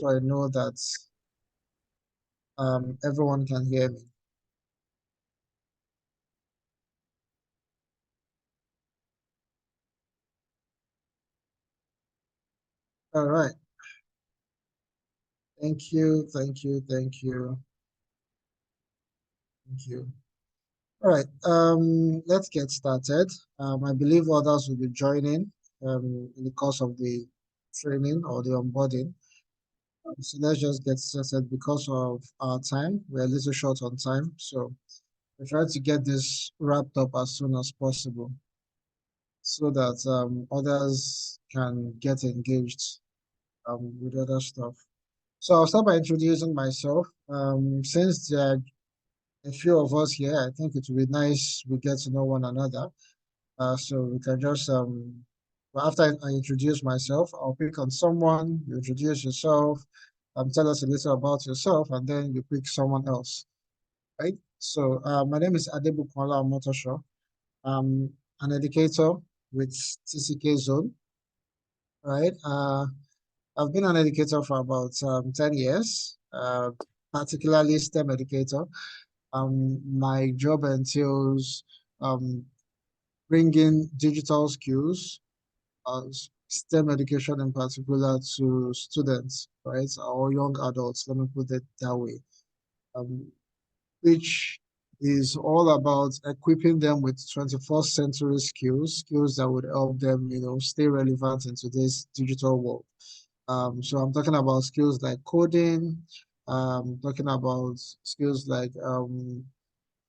so I know that everyone can hear me. All right. Thank you, thank you, thank you, thank you. All right, let's get started. I believe others will be joining in the course of the training or the onboarding. So let's just get started because of our time. We're a little short on time, so we're trying to get this wrapped up as soon as possible so that others can get engaged with other stuff. So I'll start by introducing myself. Since there are a few of us here, I think it would be nice we get to know one another. So we can just well, after I introduce myself, I'll pick on someone, you introduce yourself, tell us a little about yourself, and then you pick someone else, right? So my name is Adebukola Omotosho. I'm an educator with TCKZone, right? I've been an educator for about 10 years, particularly STEM educator. My job entails um, bringing digital skills, STEM education in particular, to students, right, or young adults, let me put it that way, um, which is all about equipping them with 21st century skills, skills that would help them, stay relevant in today's digital world. So I'm talking about skills like coding, talking about skills like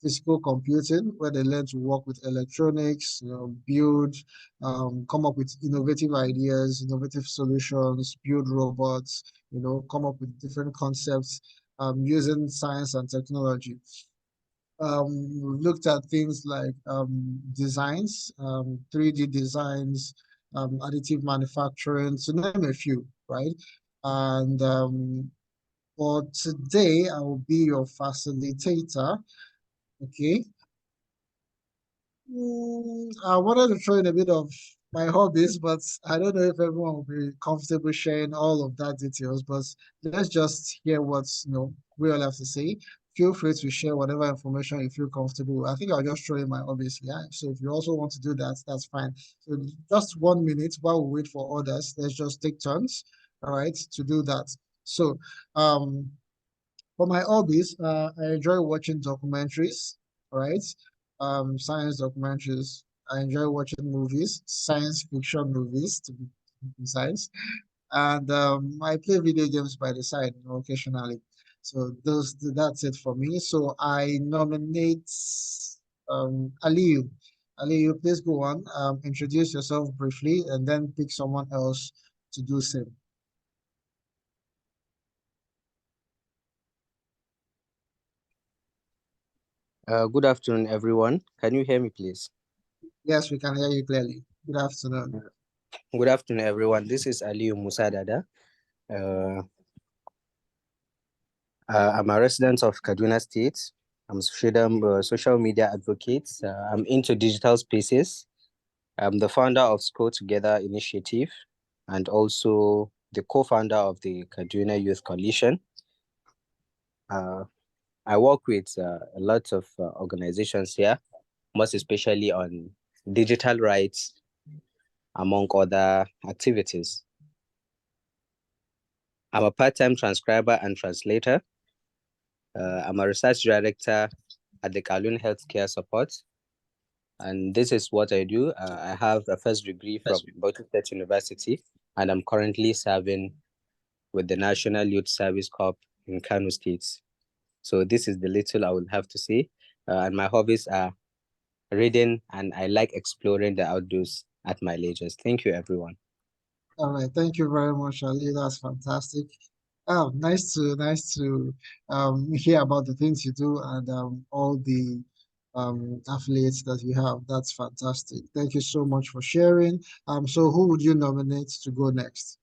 physical computing, where they learn to work with electronics, build, come up with innovative ideas, innovative solutions, build robots, come up with different concepts using science and technology. We've looked at things like designs, 3D designs, additive manufacturing, to name a few, right? And for today, I will be your facilitator. Okay. I wanted to throw in a bit of my hobbies, but I don't know if everyone will be comfortable sharing all of that details. But let's just hear what's we all have to say. Feel free to share whatever information you feel comfortable with. I think I'll just throw in my hobbies. Yeah. So if you also want to do that, that's fine. So just 1 minute while we wait for others. Let's just take turns, all right, to do that. So um for my hobbies, I enjoy watching documentaries, right? Science documentaries. I enjoy watching movies, science fiction movies to be precise. And I play video games by the side, occasionally. So that's it for me. So I nominate Aliyu. Aliyu, please go on. Introduce yourself briefly and then pick someone else to do same. Good afternoon, everyone. Can you hear me, please? Yes, we can hear you clearly. Good afternoon. Good afternoon, everyone. This is Aliyu Musadada. I'm a resident of Kaduna State. I'm a social media advocate. I'm into digital spaces. I'm the founder of Scroll Together Initiative and also the co-founder of the Kaduna Youth Coalition. I work with a lot of organizations here, most especially on digital rights, among other activities. I'm a part-time transcriber and translator. I'm a research director at the Kowloon Healthcare Support. And this is what I do. I have a first degree from Bauchi State University, and I'm currently serving with the National Youth Service Corps in Kano State. So this is the little I would have to say. And my hobbies are reading, and I like exploring the outdoors at my leisure. Thank you, everyone. All right, thank you very much, Ali. That's fantastic. Oh, nice to hear about the things you do and all the affiliates that you have. That's fantastic. Thank you so much for sharing. So who would you nominate to go next?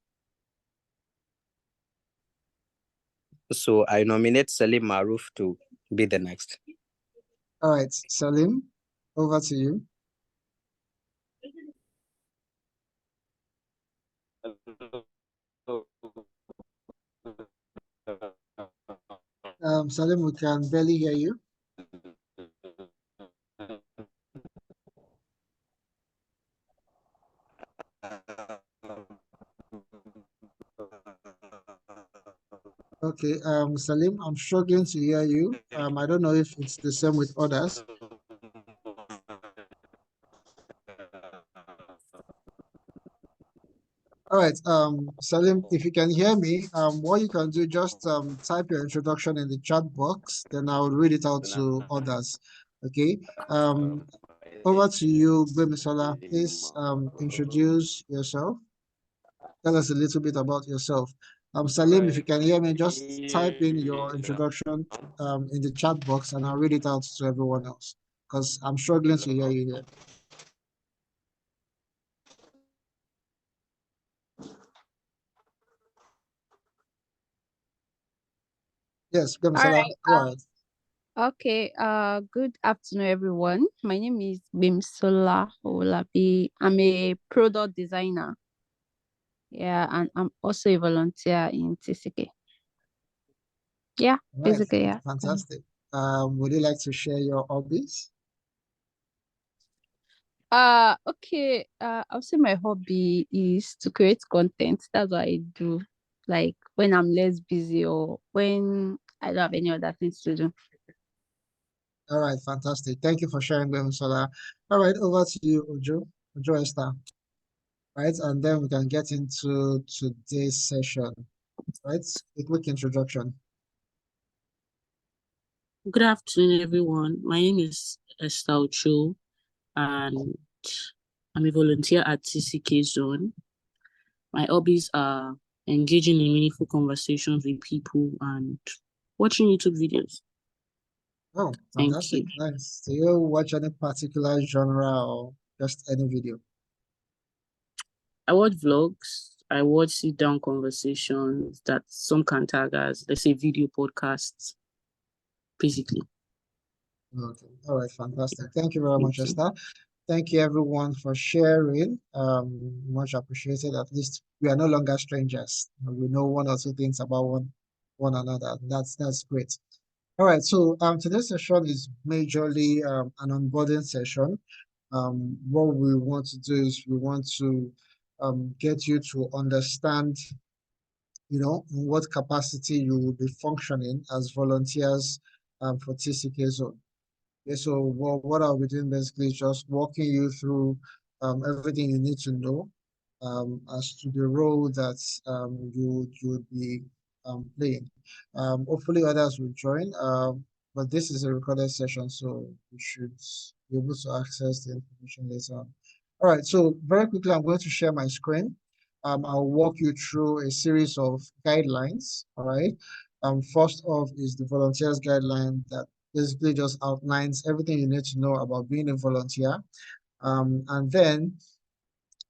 So I nominate Salim Maruf to be the next. All right, Salim, over to you. Salim, we can barely hear you. Okay, Salim, I'm struggling to hear you. I don't know if it's the same with others. All right, Salim, if you can hear me, what you can do, just type your introduction in the chat box, then I'll read it out to others. Okay, um, over to you, Gbemisola. Please introduce yourself. Tell us a little bit about yourself. Salim, if you can hear me, just type in your introduction in the chat box and I'll read it out to everyone else because I'm struggling to hear you here. Yes, All Gbemisola, right. go ahead. Okay. Good afternoon, everyone. My name is Bimsola Olabi. I'm a product designer. Yeah, and I'm also a volunteer in TCK. Yeah, All right, basically, yeah. fantastic. Would you like to share your hobbies? Okay. I'll say my hobby is to create content. That's what I do. Like when I'm less busy or when I don't have any other things to do. All right, fantastic. Thank you for sharing, Gbemisola. All right, over to you, Ojo Esther. Right, and then we can get into today's session. Right, a quick introduction. Good afternoon, everyone. My name is Esther Ocho, and I'm a volunteer at TCKZone. My hobbies are engaging in meaningful conversations with people and watching YouTube videos. Oh, Thank fantastic. you. Nice. Do you watch any particular genre or just any video? I watch vlogs. I watch sit-down conversations that some can tag as, let's say, video podcasts, basically. Okay. All right, fantastic. Thank you very much, Thank you. Esther. Thank you everyone for sharing. Much appreciated. At least we are no longer strangers. We know one or two things about one another. That's great. All right, so today's session is majorly an onboarding session. What we want to do is we want to get you to understand, in what capacity you will be functioning as volunteers for TCK Zone. Okay, so what I'll be doing basically is just walking you through everything you need to know as to the role that you would be playing. Hopefully others will join, but this is a recorded session, so you should be able to access the information later on. All right, so very quickly, I'm going to share my screen. I'll walk you through a series of guidelines. All right. First off is the volunteers guideline that basically just outlines everything you need to know about being a volunteer. And then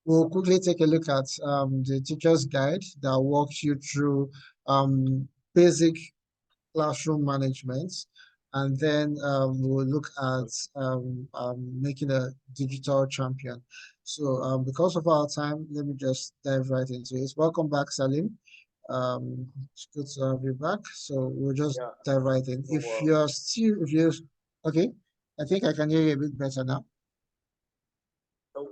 we'll quickly take a look at the teacher's guide that walks you through basic classroom management. And then we'll look at making a digital champion. So because of our time, let me just dive right into it. Welcome back, Salim. It's good to have you back. So we'll just dive right in. If you're okay, I think I can hear you a bit better now. So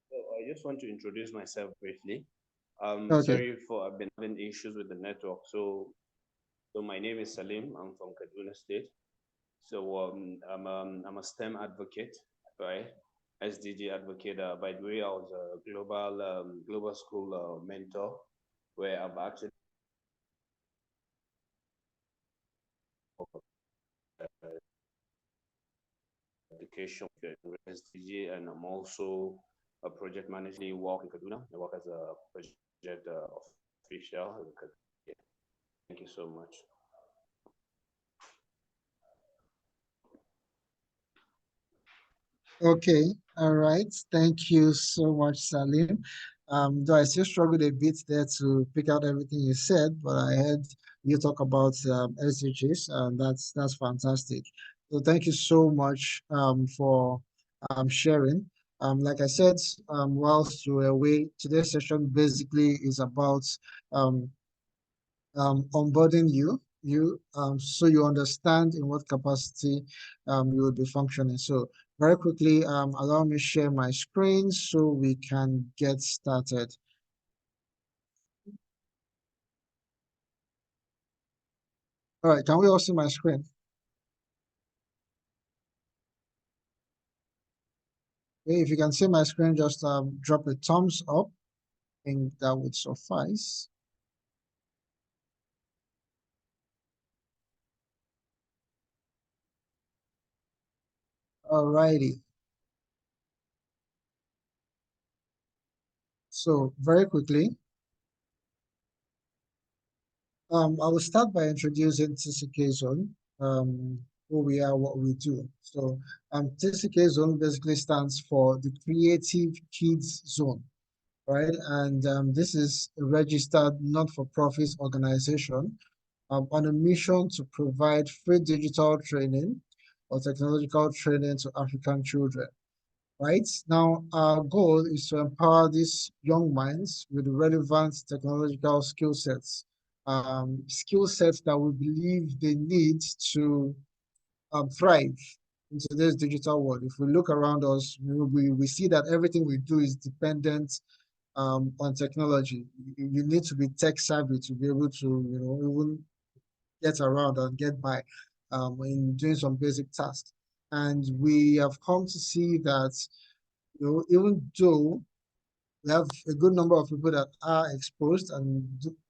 I just want to introduce myself briefly. Okay. Sorry for I've been having issues with the network. So my name is Salim. I'm from Kaduna State. So I'm a STEM advocate, right? SDG advocate. By the way, I was a global school mentor, where I've actually education SDG, and I'm also a project manager. I work in Kaduna. I work as a project official. Yeah. Thank you so much. Okay, all right. Thank you so much, Salim. Though I still struggled a bit there to pick out everything you said, but I heard you talk about SDGs, and that's fantastic. So thank you so much for sharing. Like I said, whilst you were away, today's session basically is about um, onboarding you so you understand in what capacity you will be functioning. So very quickly, allow me share my screen so we can get started. All right, can we all see my screen? Okay, if you can see my screen, just drop a thumbs up. I think that would suffice. All righty. So very quickly, I will start by introducing TCKZone, who we are, what we do. So TCKZone basically stands for the Creative Kids Zone, right? And this is a registered not-for-profit organization on a mission to provide free digital training or technological training to African children. Right now, our goal is to empower these young minds with relevant technological skill sets that we believe they need to thrive in today's digital world. If we look around us, we see that everything we do is dependent on technology. You need to be tech savvy to be able to, even get around and get by in doing some basic tasks. And we have come to see that even though we have a good number of people that are exposed and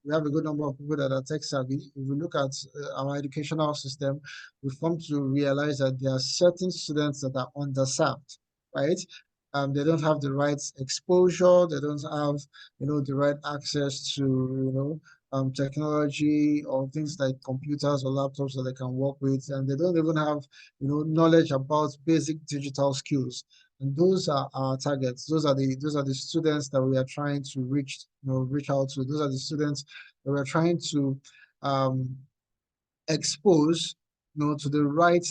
we have a good number of people that are tech savvy. If we look at our educational system, we've come to realize that there are certain students that are underserved, right? They don't have the right exposure. They don't have, the right access to, technology or things like computers or laptops that they can work with, and they don't even have, knowledge about basic digital skills. And those are our targets. Those are the students that we are trying to reach out to. Those are the students that we are trying to um, expose, to the right,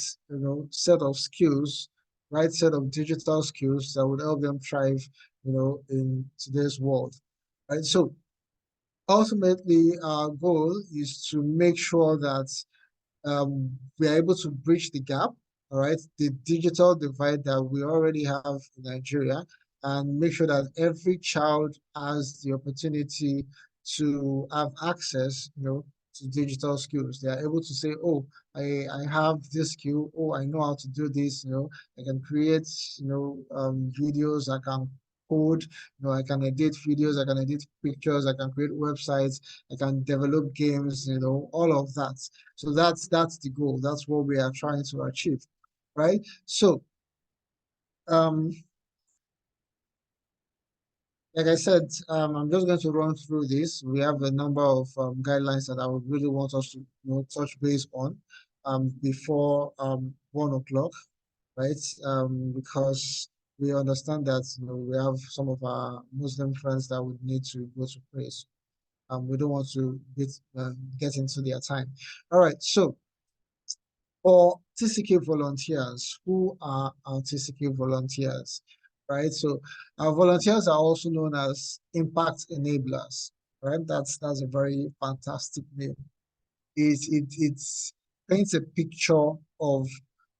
set of skills, right set of digital skills that would help them thrive, in today's world. Right. So ultimately, our goal is to make sure that we are able to bridge the gap, all right, the digital divide that we already have in Nigeria, and make sure that every child has the opportunity to have access, to digital skills. They are able to say, oh, I have this skill. Oh, I know how to do this. I can create, videos. I can code. I can edit videos. I can edit pictures. I can create websites. I can develop games. All of that. So that's the goal. That's what we are trying to achieve, right? So, um, like I said, I'm just going to run through this. We have a number of guidelines that I would really want us to touch base on before 1 o'clock, right? Because we understand that we have some of our Muslim friends that would need to go to pray. So, we don't want to get into their time. All right, so for TCK volunteers, who are our TCK volunteers, right? So our volunteers are also known as impact enablers, right? That's a very fantastic name. It's paints a picture of,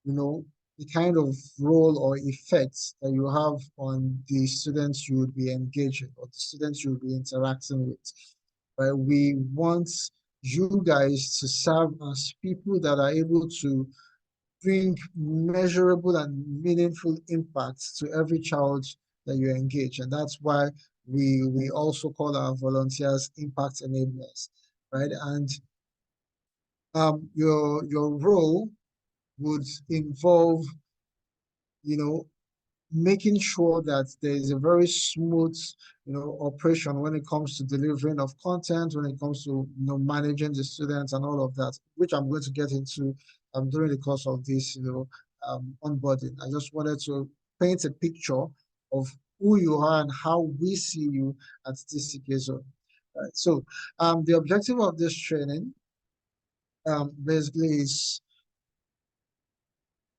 the kind of role or effects that you have on the students you would be engaging or the students you would be interacting with, right? We want you guys to serve as people that are able to bring measurable and meaningful impacts to every child that you engage. And that's why we also call our volunteers impact enablers, right? And your role would involve, you know, making sure that there is a very smooth, operation when it comes to delivering of content, when it comes to, managing the students and all of that, which I'm going to get into during the course of this, onboarding. I just wanted to paint a picture of who you are and how we see you at TCKZone. Right. So the objective of this training basically is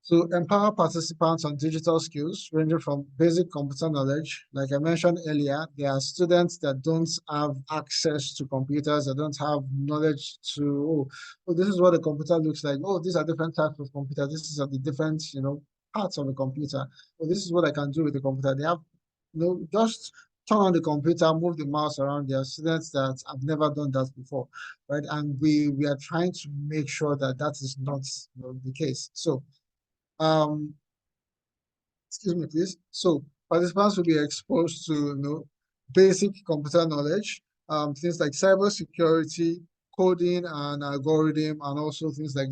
to empower participants on digital skills ranging from basic computer knowledge. Like I mentioned earlier, there are students that don't have access to computers, that don't have knowledge to, oh, this is what a computer looks like. Oh, these are different types of computer. This is the different, parts of a computer. Oh, this is what I can do with the computer. They have, just turn on the computer, move the mouse around. There are students that have never done that before, right? And we are trying to make sure that that is not the case. So um, excuse me, please. So participants will be exposed to basic computer knowledge, things like cybersecurity, coding and algorithm, and also things like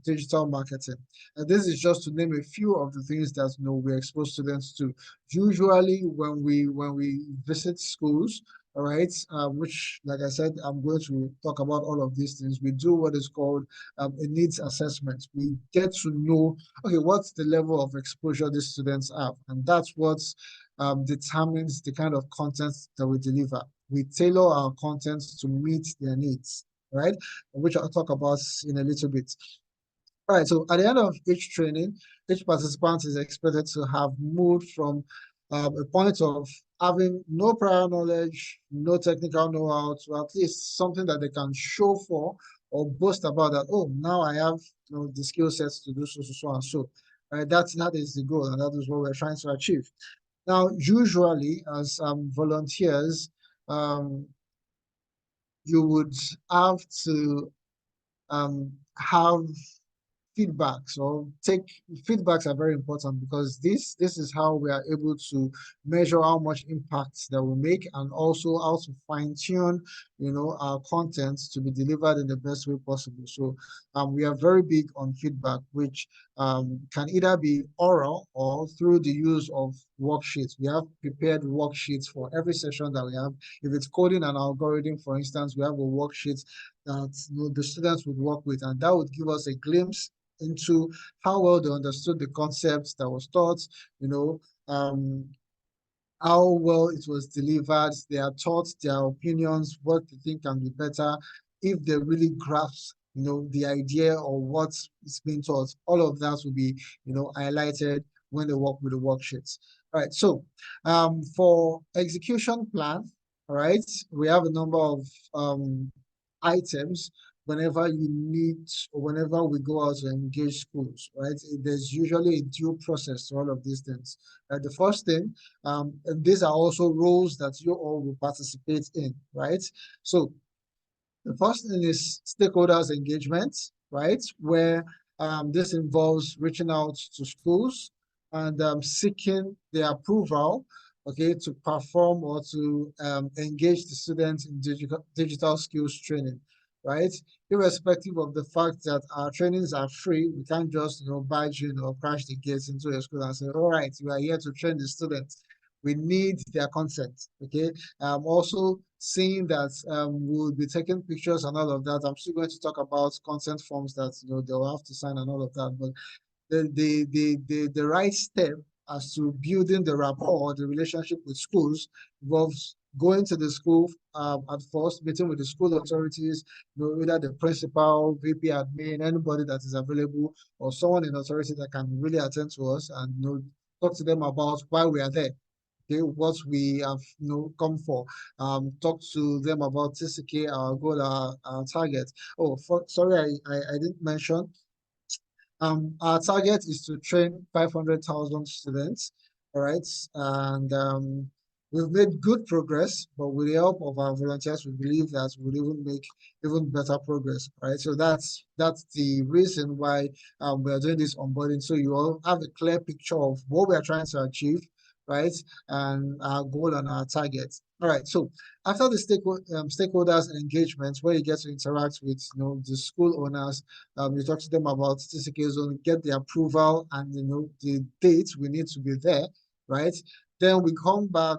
digital marketing. And this is just to name a few of the things that we expose students to. Usually, when we visit schools, all right, which, like I said, I'm going to talk about all of these things. We do what is called a needs assessment. We get to know, okay, what's the level of exposure these students have, and that's what determines the kind of content that we deliver. We tailor our content to meet their needs, right? Which I'll talk about in a little bit. All right, so at the end of each training, each participant is expected to have moved from a point of having no prior knowledge, no technical know-how, to at least something that they can show for or boast about that, oh, now I have the skill sets to do so and so. Right, that is the goal, and that is what we're trying to achieve. Now, usually as volunteers, you would have to have feedbacks, or take feedbacks are very important, because this is how we are able to measure how much impact that we make, and also how to fine-tune our content to be delivered in the best way possible. So we are very big on feedback, which can either be oral or through the use of worksheets. We have prepared worksheets for every session that we have. If it's coding an algorithm, for instance, we have a worksheet that the students would work with, and that would give us a glimpse into how well they understood the concepts that was taught, um, how well it was delivered, their thoughts, their opinions, what they think can be better, if they really grasp, the idea or what is being taught. All of that will be, highlighted when they work with the worksheets. All right, so for execution plan, all right, we have a number of items whenever you need, or whenever we go out to engage schools, right? There's usually a due process to all of these things. The first thing, and these are also roles that you all will participate in, right? So the first thing is stakeholders engagement, right? Where this involves reaching out to schools and seeking their approval, okay, to perform or to engage the students in digital skills training, right? Irrespective of the fact that our trainings are free, we can't just, barge in or crash the gates into a school and say, all right, you are here to train the students. We need their consent, okay? Also seeing that we'll be taking pictures and all of that. I'm still going to talk about consent forms that they'll have to sign and all of that. But the right step as to building the rapport, the relationship with schools, involves going to the school at first, meeting with the school authorities, either the principal, VP admin, anybody that is available, or someone in authority that can really attend to us, and talk to them about why we are there. Okay, what we have come for. Talk to them about TCK, our goal, our target. Oh, sorry, I didn't mention. Our target is to train 500,000 students, all right? And we've made good progress, but with the help of our volunteers, we believe that we'll even make even better progress, right? So that's the reason why we are doing this onboarding, so you all have a clear picture of what we are trying to achieve, right? And our goal and our target. All right, so after the stakeholders engagement, where you get to interact with the school owners, you talk to them about TCKZone, get the approval and the dates we need to be there, right? Then we come back,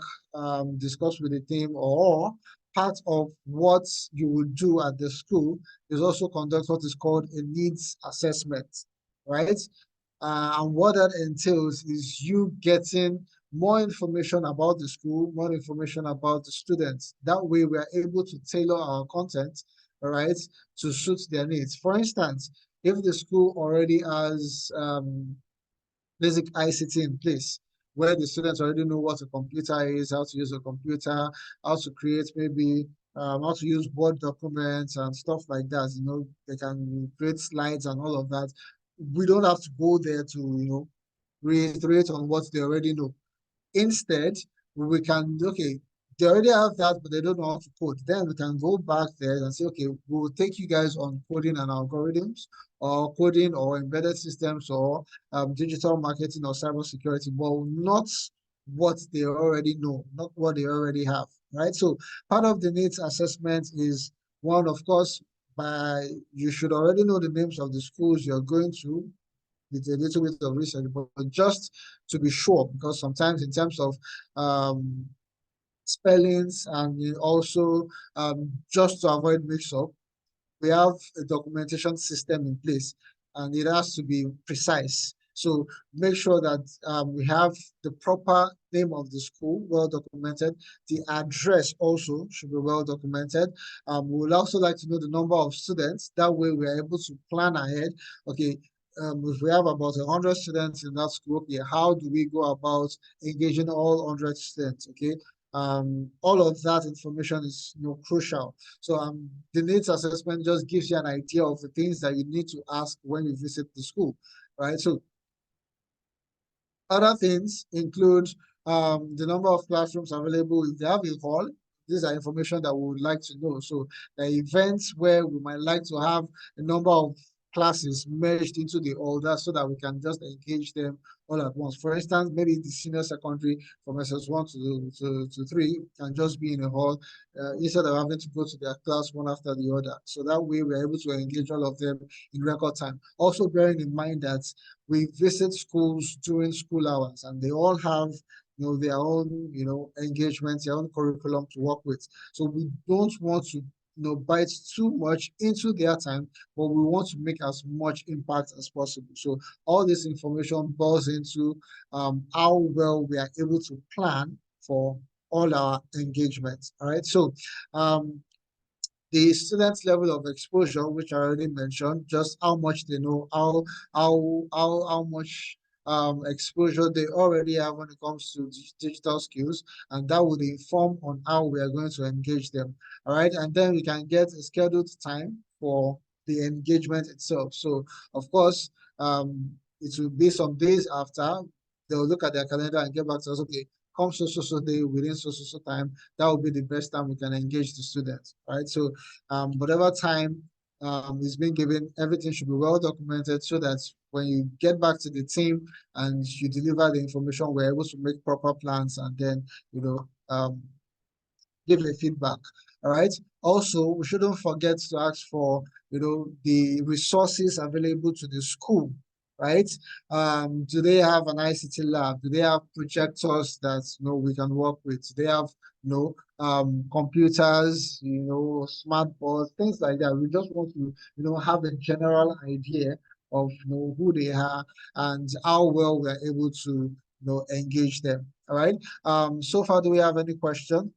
discuss with the team, or part of what you will do at the school is also conduct what is called a needs assessment, right? And what that entails is you getting more information about the school, more information about the students. That way we are able to tailor our content, all right, to suit their needs. For instance, if the school already has basic ICT in place, where the students already know what a computer is, how to use a computer, how to create maybe how to use Word documents and stuff like that. They can create slides and all of that. We don't have to go there to, reiterate on what they already know. Instead, we can, okay, they already have that, but they don't know how to code. Then we can go back there and say, okay, we'll take you guys on coding and algorithms, or coding or embedded systems, or digital marketing or cybersecurity, but not what they already know, not what they already have, right? So part of the needs assessment is one, of course, you should already know the names of the schools you're going to with a little bit of research, but just to be sure, because sometimes in terms of um, spellings and also just to avoid mix-up, we have a documentation system in place and it has to be precise. So make sure that we have the proper name of the school well documented. The address also should be well documented. We would also like to know the number of students. That way we are able to plan ahead. Okay, if we have about 100 students in that school, okay, how do we go about engaging all 100 students? Okay, all of that information is crucial. So the needs assessment just gives you an idea of the things that you need to ask when you visit the school, right? So other things include the number of classrooms available. If they have a hall, these are information that we would like to know. So the events where we might like to have a number of classes merged into the order so that we can just engage them all at once. For instance, maybe the senior secondary from SS1 to 3 can just be in a hall instead of having to go to their class one after the other. So that way we're able to engage all of them in record time. Also bearing in mind that we visit schools during school hours and they all have their own engagements, their own curriculum to work with. So we don't want to bite too much into their time, but we want to make as much impact as possible. So all this information boils into how well we are able to plan for all our engagements. All right. So the students' level of exposure, which I already mentioned, just how much they know, how much exposure they already have when it comes to digital skills, and that would inform on how we are going to engage them. All right, and then we can get a scheduled time for the engagement itself. So, of course, it will be some days after they'll look at their calendar and get back to us. Okay, come so day within so time, that will be the best time we can engage the students, right? So whatever time is being given, everything should be well documented so that when you get back to the team and you deliver the information, we're able to make proper plans and then, give a feedback. All right. Also, we shouldn't forget to ask for, the resources available to the school, right? Do they have an ICT lab? Do they have projectors that we can work with? Do they have computers, smart boards, things like that? We just want to, have a general idea of who they are and how well we're able to engage them. All right. So far, do we have any question?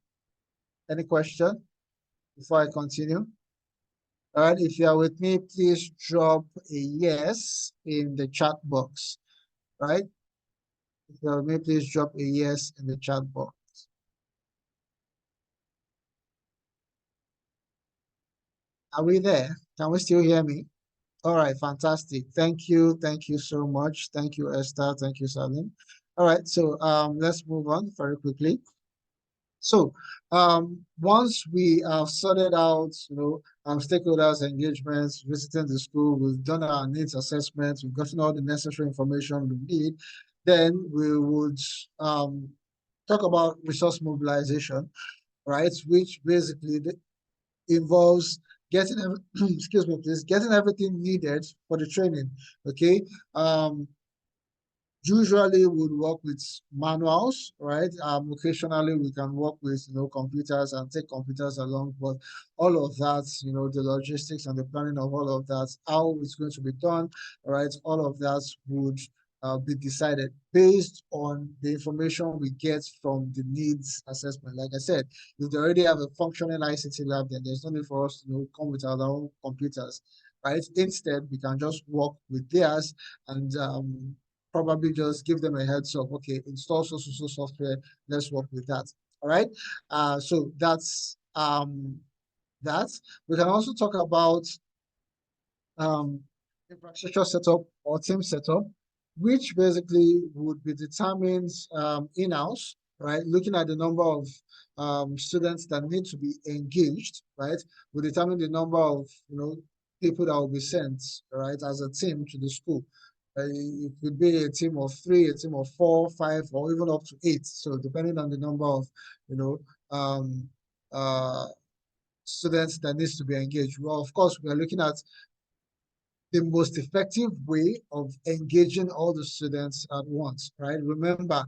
Any question before I continue? All right, if you are with me, please drop a yes in the chat box, right? If you are with me, please drop a yes in the chat box. Are we there? Can we still hear me? All right, fantastic. Thank you. Thank you so much. Thank you, Esther. Thank you, Salim. All right, so let's move on very quickly. So once we have sorted out, stakeholders engagements, visiting the school, we've done our needs assessments, we've gotten all the necessary information we need, then we would talk about resource mobilization, right? Which basically involves getting, excuse me, please, getting everything needed for the training, okay? Usually would work with manuals, right? Occasionally we can work with computers and take computers along, but all of that, the logistics and the planning of all of that, how it's going to be done, right? All of that would be decided based on the information we get from the needs assessment. Like I said, if they already have a functioning ICT lab, then there's no need for us to come with our own computers, right? Instead, we can just work with theirs and probably just give them a heads up. Okay, install so software. Let's work with that. All right. So that's that. We can also talk about um, infrastructure setup or team setup, which basically would be determined in-house, right? Looking at the number of students that need to be engaged, right? Will determine the number of people that will be sent, right, as a team to the school. It could be a team of 3, a team of 4, 5, or even up to 8. So depending on the number of you know um, uh, students that needs to be engaged. Well, of course, we are looking at the most effective way of engaging all the students at once, right? Remember,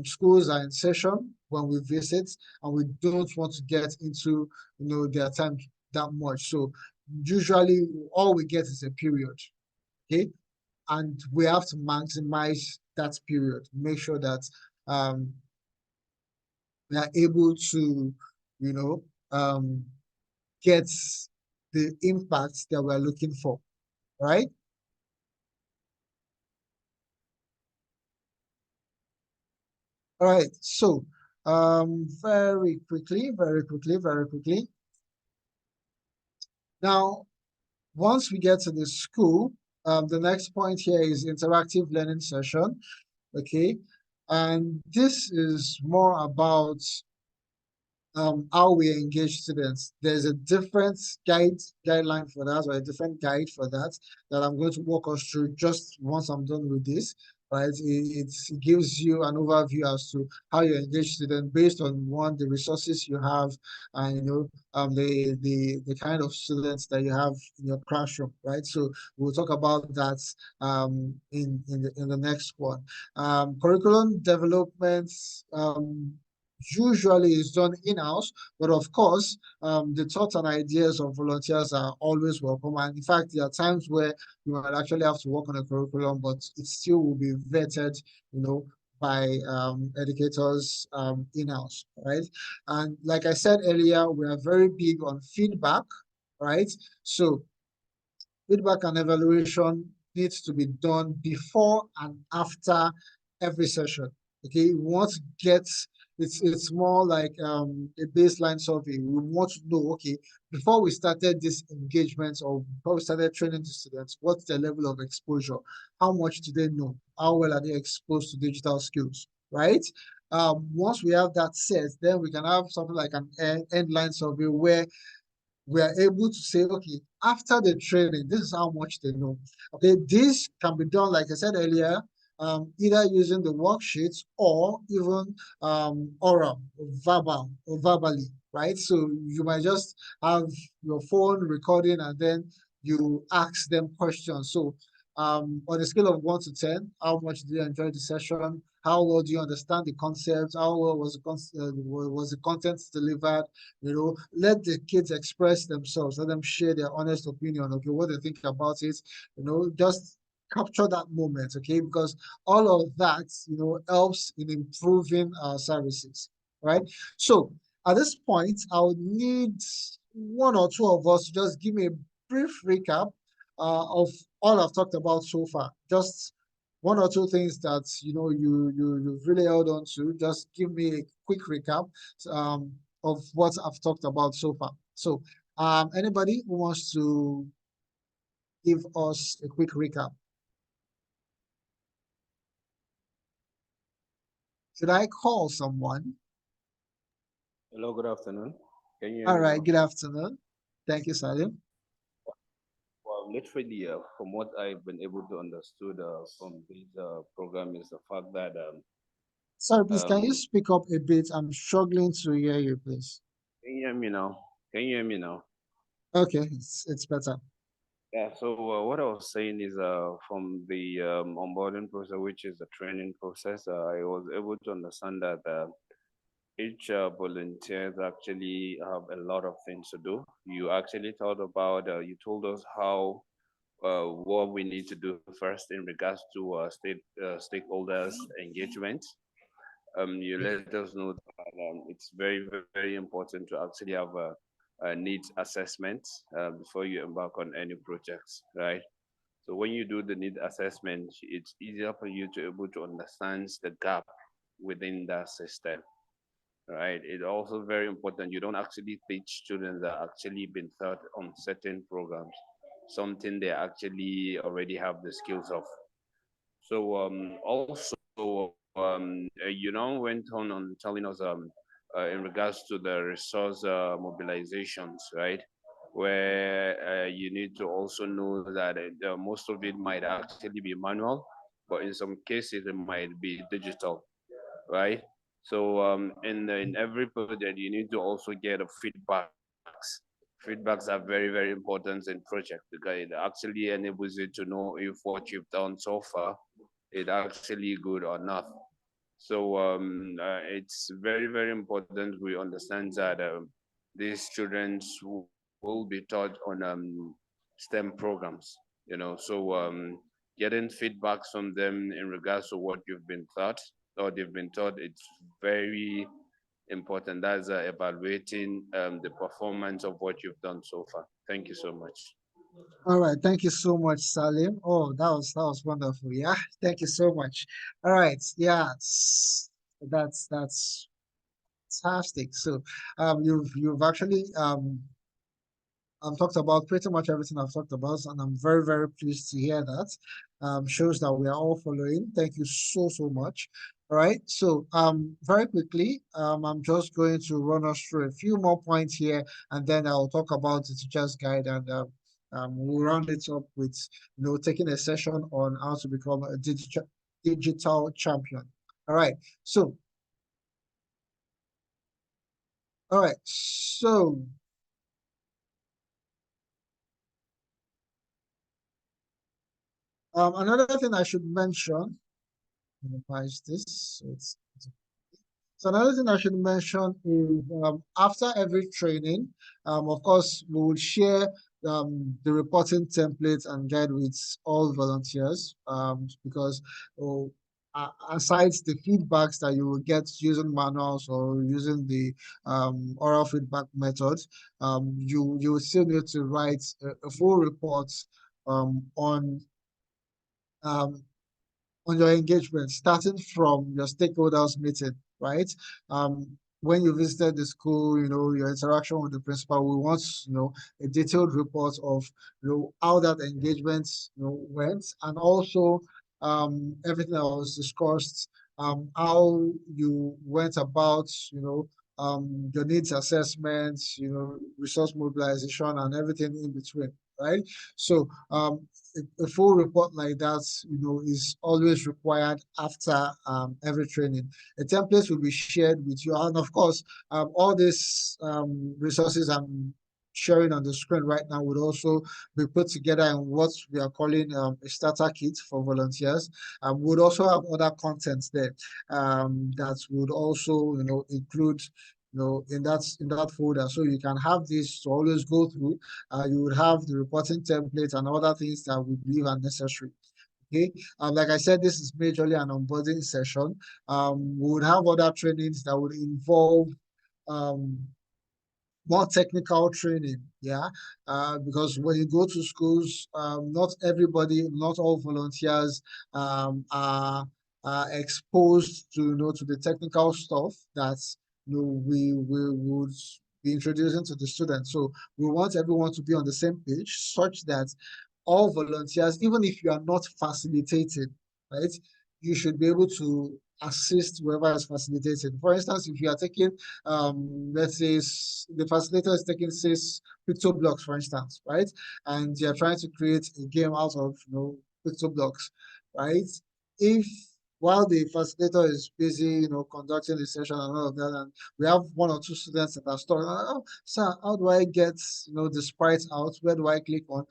schools are in session when we visit, and we don't want to get into their time that much. So usually all we get is a period, okay? And we have to maximize that period, make sure that um, we are able to, you know, um, get the impact that we're looking for, right? All right, so very quickly, very quickly, very quickly. Now, once we get to the school, the next point here is interactive learning session, okay? And this is more about how we engage students. There's a different guideline for that, or a different guide for that I'm going to walk us through just once I'm done with this. Right, it gives you an overview as to how you engage students based on one the resources you have, and the kind of students that you have in your classroom. Right, so we'll talk about that in the next one. Curriculum development usually is done in-house, but of course, the thoughts and ideas of volunteers are always welcome. And in fact, there are times where you might actually have to work on a curriculum, but it still will be vetted, by educators in-house, right? And like I said earlier, we are very big on feedback, right? So feedback and evaluation needs to be done before and after every session. Okay, we want to get it's more like a baseline survey. We want to know, okay, before we started this engagement or before we started training the students, what's the level of exposure? How much do they know? How well are they exposed to digital skills? Right? Once we have that set, then we can have something like an endline survey where we are able to say, okay, after the training, this is how much they know. Okay, this can be done, like I said earlier, either using the worksheets or even oral, or verbal, or verbally, right? So you might just have your phone recording and then you ask them questions. So on a scale of 1 to 10, how much do you enjoy the session? How well do you understand the concepts? How well was the content delivered? Let the kids express themselves, let them share their honest opinion, okay, what they think about it, just capture that moment, okay, because all of that, helps in improving our services, right? So at this point, I would need one or two of us to just give me a brief recap of all I've talked about so far. Just one or two things that you've really held on to. Just give me a quick recap of what I've talked about so far. So, anybody who wants to give us a quick recap? Should I call someone? Hello, good afternoon. Can you hear All me right, now? good afternoon. Thank you, Salim. Well, literally, from what I've been able to understood from this program is the fact that Sorry, please, can you um, speak up a bit? I'm struggling to hear you, please. can you hear me now? Can you hear me now? Okay, it's better. Yeah. So what I was saying is, from the onboarding process, which is the training process, I was able to understand that each volunteers actually have a lot of things to do. You actually thought about, you told us how what we need to do first in regards to stakeholders engagement. You let us know that it's very, very important to actually have a needs assessment before you embark on any projects, right? So when you do the need assessment, it's easier for you to able to understand the gap within that system, right? It's also very important. You don't actually teach students that actually been taught on certain programs, something they actually already have the skills of. So also went on telling us in regards to the resource mobilizations, right? Where you need to also know that most of it might actually be manual, but in some cases it might be digital, right? So in every project you need to also get a feedbacks. Feedbacks are very, very important in project because it actually enables you to know if what you've done so far is actually good or not. So it's very, very important we understand that these students will be taught on STEM programs, so getting feedbacks from them in regards to what you've been taught or they've been taught, it's very important. That's evaluating the performance of what you've done so far. Thank you so much. All right, thank you so much, Salim. Oh, that was wonderful. Yeah, thank you so much. All right, yeah, that's fantastic. So, you've actually I've talked about pretty much everything I've talked about, and I'm very, very pleased to hear that. Shows that we are all following. Thank you so, so much. All right. So, very quickly, I'm just going to run us through a few more points here, and then I'll talk about the teacher's guide, and we'll round it up with, taking a session on how to become a digital champion. All right. So, all right. So, another thing I should mention. Minimize this. So another thing I should mention is after every training, of course, we will share the reporting template and guide with all volunteers because aside the feedbacks that you will get using manuals or using the oral feedback method, you will still need to write a full report on um, on your engagement, starting from your stakeholders meeting, right? When you visited the school, your interaction with the principal, we want, a detailed report of, how that engagement, went, and also everything that was discussed, how you went about, your needs assessments, resource mobilization, and everything in between, right? So a full report like that, is always required after every training. A template will be shared with you, and of course, all these resources I'm sharing on the screen right now would also be put together in what we are calling a starter kit for volunteers. Would also have other contents there that would also, include in that folder, so you can have this to always go through. You would have the reporting template and other things that we believe are necessary. Okay, like I said, this is majorly an onboarding session. We would have other trainings that would involve um, more technical training, yeah, because when you go to schools, not everybody, not all volunteers are exposed to, to the technical stuff that, we would be introducing to the students. So we want everyone to be on the same page, such that all volunteers, even if you are not facilitating, right, you should be able to assist whoever is facilitating. For instance, if you are taking, let's say the facilitator is taking 6 picto blocks, for instance, right, and you're trying to create a game out of, picto blocks, right? If while the facilitator is busy, conducting the session and all of that, and we have one or two students that are stuck, oh, sir, how do I get, the sprites out? Where do I click on?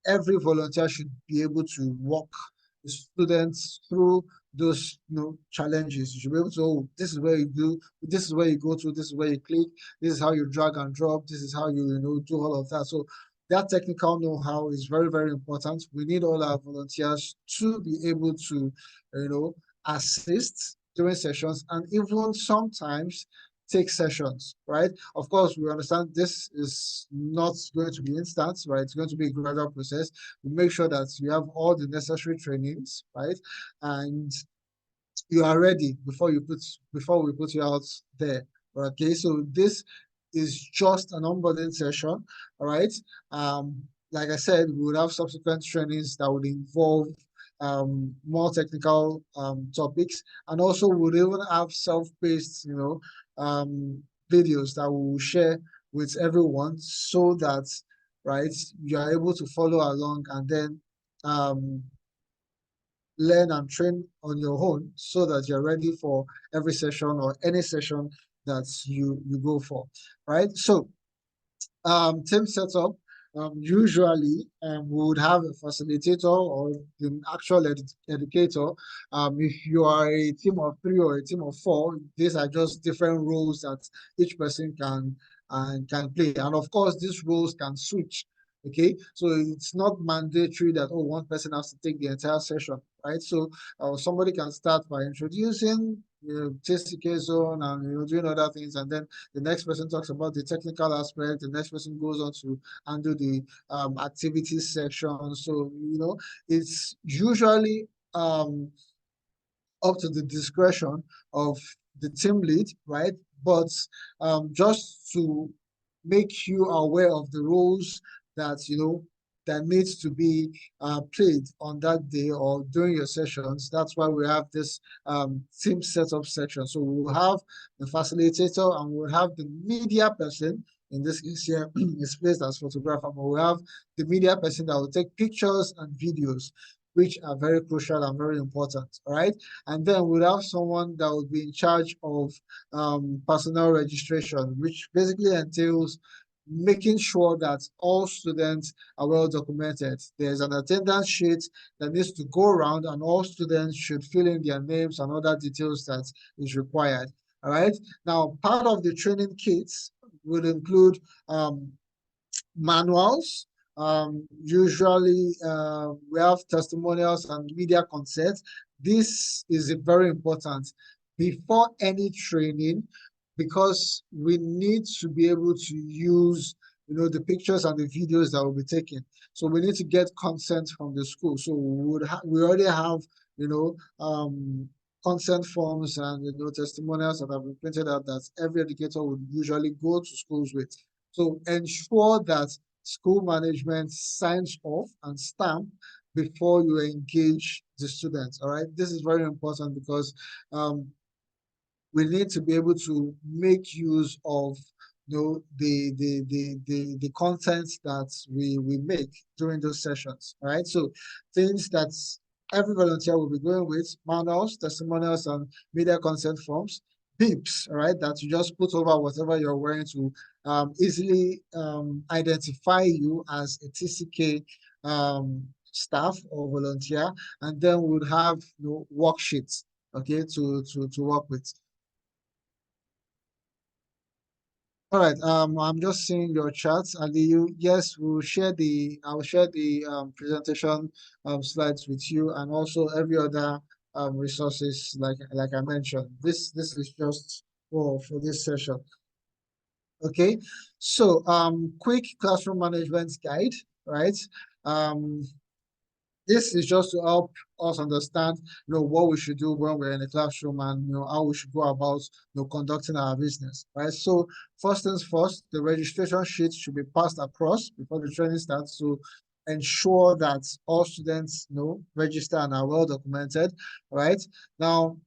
Every volunteer should be able to walk the students through those, challenges. You should be able to, oh, this is where you do, this is where you go to, this is where you click, this is how you drag and drop, this is how you, do all of that. So that technical know-how is very, very important. We need all our volunteers to be able to, assist during sessions, and even sometimes take sessions, right? Of course, we understand this is not going to be instant, right? It's going to be a gradual process. We make sure that you have all the necessary trainings, right? And you are ready before we put you out there. Okay, so this is just an onboarding session. All right. Like I said, we would have subsequent trainings that would involve more technical topics, and also would even have self-paced, videos that we will share with everyone so that, right, you are able to follow along and then um learn and train on your own so that you're ready for every session or any session that you go for, right? So team setup, usually we would have a facilitator or the actual educator. If you are a team of three or a team of four, these are just different roles that each person can play. And of course, these roles can switch. Okay, so it's not mandatory that one person has to take the entire session, right? So somebody can start by introducing TCKZone and doing other things, and then the next person talks about the technical aspect. The next person goes on to handle the activities section. So, it's usually up to the discretion of the team lead, right? But just to make you aware of the roles that that needs to be played on that day or during your sessions. That's why we have this team setup section. So we'll have the facilitator and we'll have the media person. In this case here, is placed as photographer, but we have the media person that will take pictures and videos, which are very crucial and very important, all right? And then we'll have someone that will be in charge of personnel registration, which basically entails making sure that all students are well documented. There's an attendance sheet that needs to go around, and all students should fill in their names and other details that is required. All right. Now, part of the training kits will include manuals. Usually, we have testimonials and media consent. This is very important before any training because we need to be able to use, the pictures and the videos that will be taken. So we need to get consent from the school. So we already have, you know, consent forms and testimonials that have been printed out that every educator would usually go to schools with. So ensure that school management signs off and stamp before you engage the students. All right, this is very important because we need to be able to make use of the content that we make during those sessions. All right, so things that every volunteer will be going with: manuals, testimonials, and media consent forms, beeps, all right, that you just put over whatever you're wearing to easily identify you as a TCK staff or volunteer, and then we'll have worksheets, okay, to work with. All right, I'm just seeing your chats, Aliyu. Yes, I'll share the presentation slides with you, and also every other resources like I mentioned. This is just for this session. Okay, so quick classroom management guide, right? Um, this is just to help us understand, what we should do when we're in the classroom and, how we should go about, conducting our business, right? So first things first, the registration sheet should be passed across before the training starts to ensure that all students, register and are well documented, right? Now,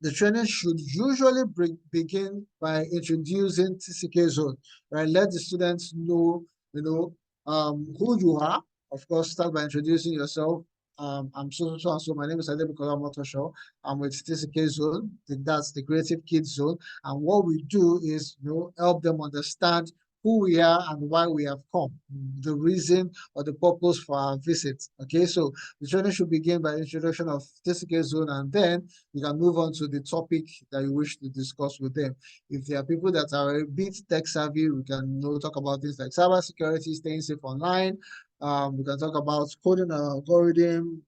the training should usually begin by introducing TCKZone, right? Let the students know, who you are. Of course, start by introducing yourself. I'm so and so. My name is Adebukola Motosho. I'm with TCKZone. That's the Creative Kids Zone. And what we do is, help them understand who we are and why we have come, the reason or the purpose for our visit. Okay, so the training should begin by introduction of TCKZone, and then you can move on to the topic that you wish to discuss with them. If there are people that are a bit tech savvy, we can talk about things like cybersecurity, staying safe online. We can talk about coding an algorithm,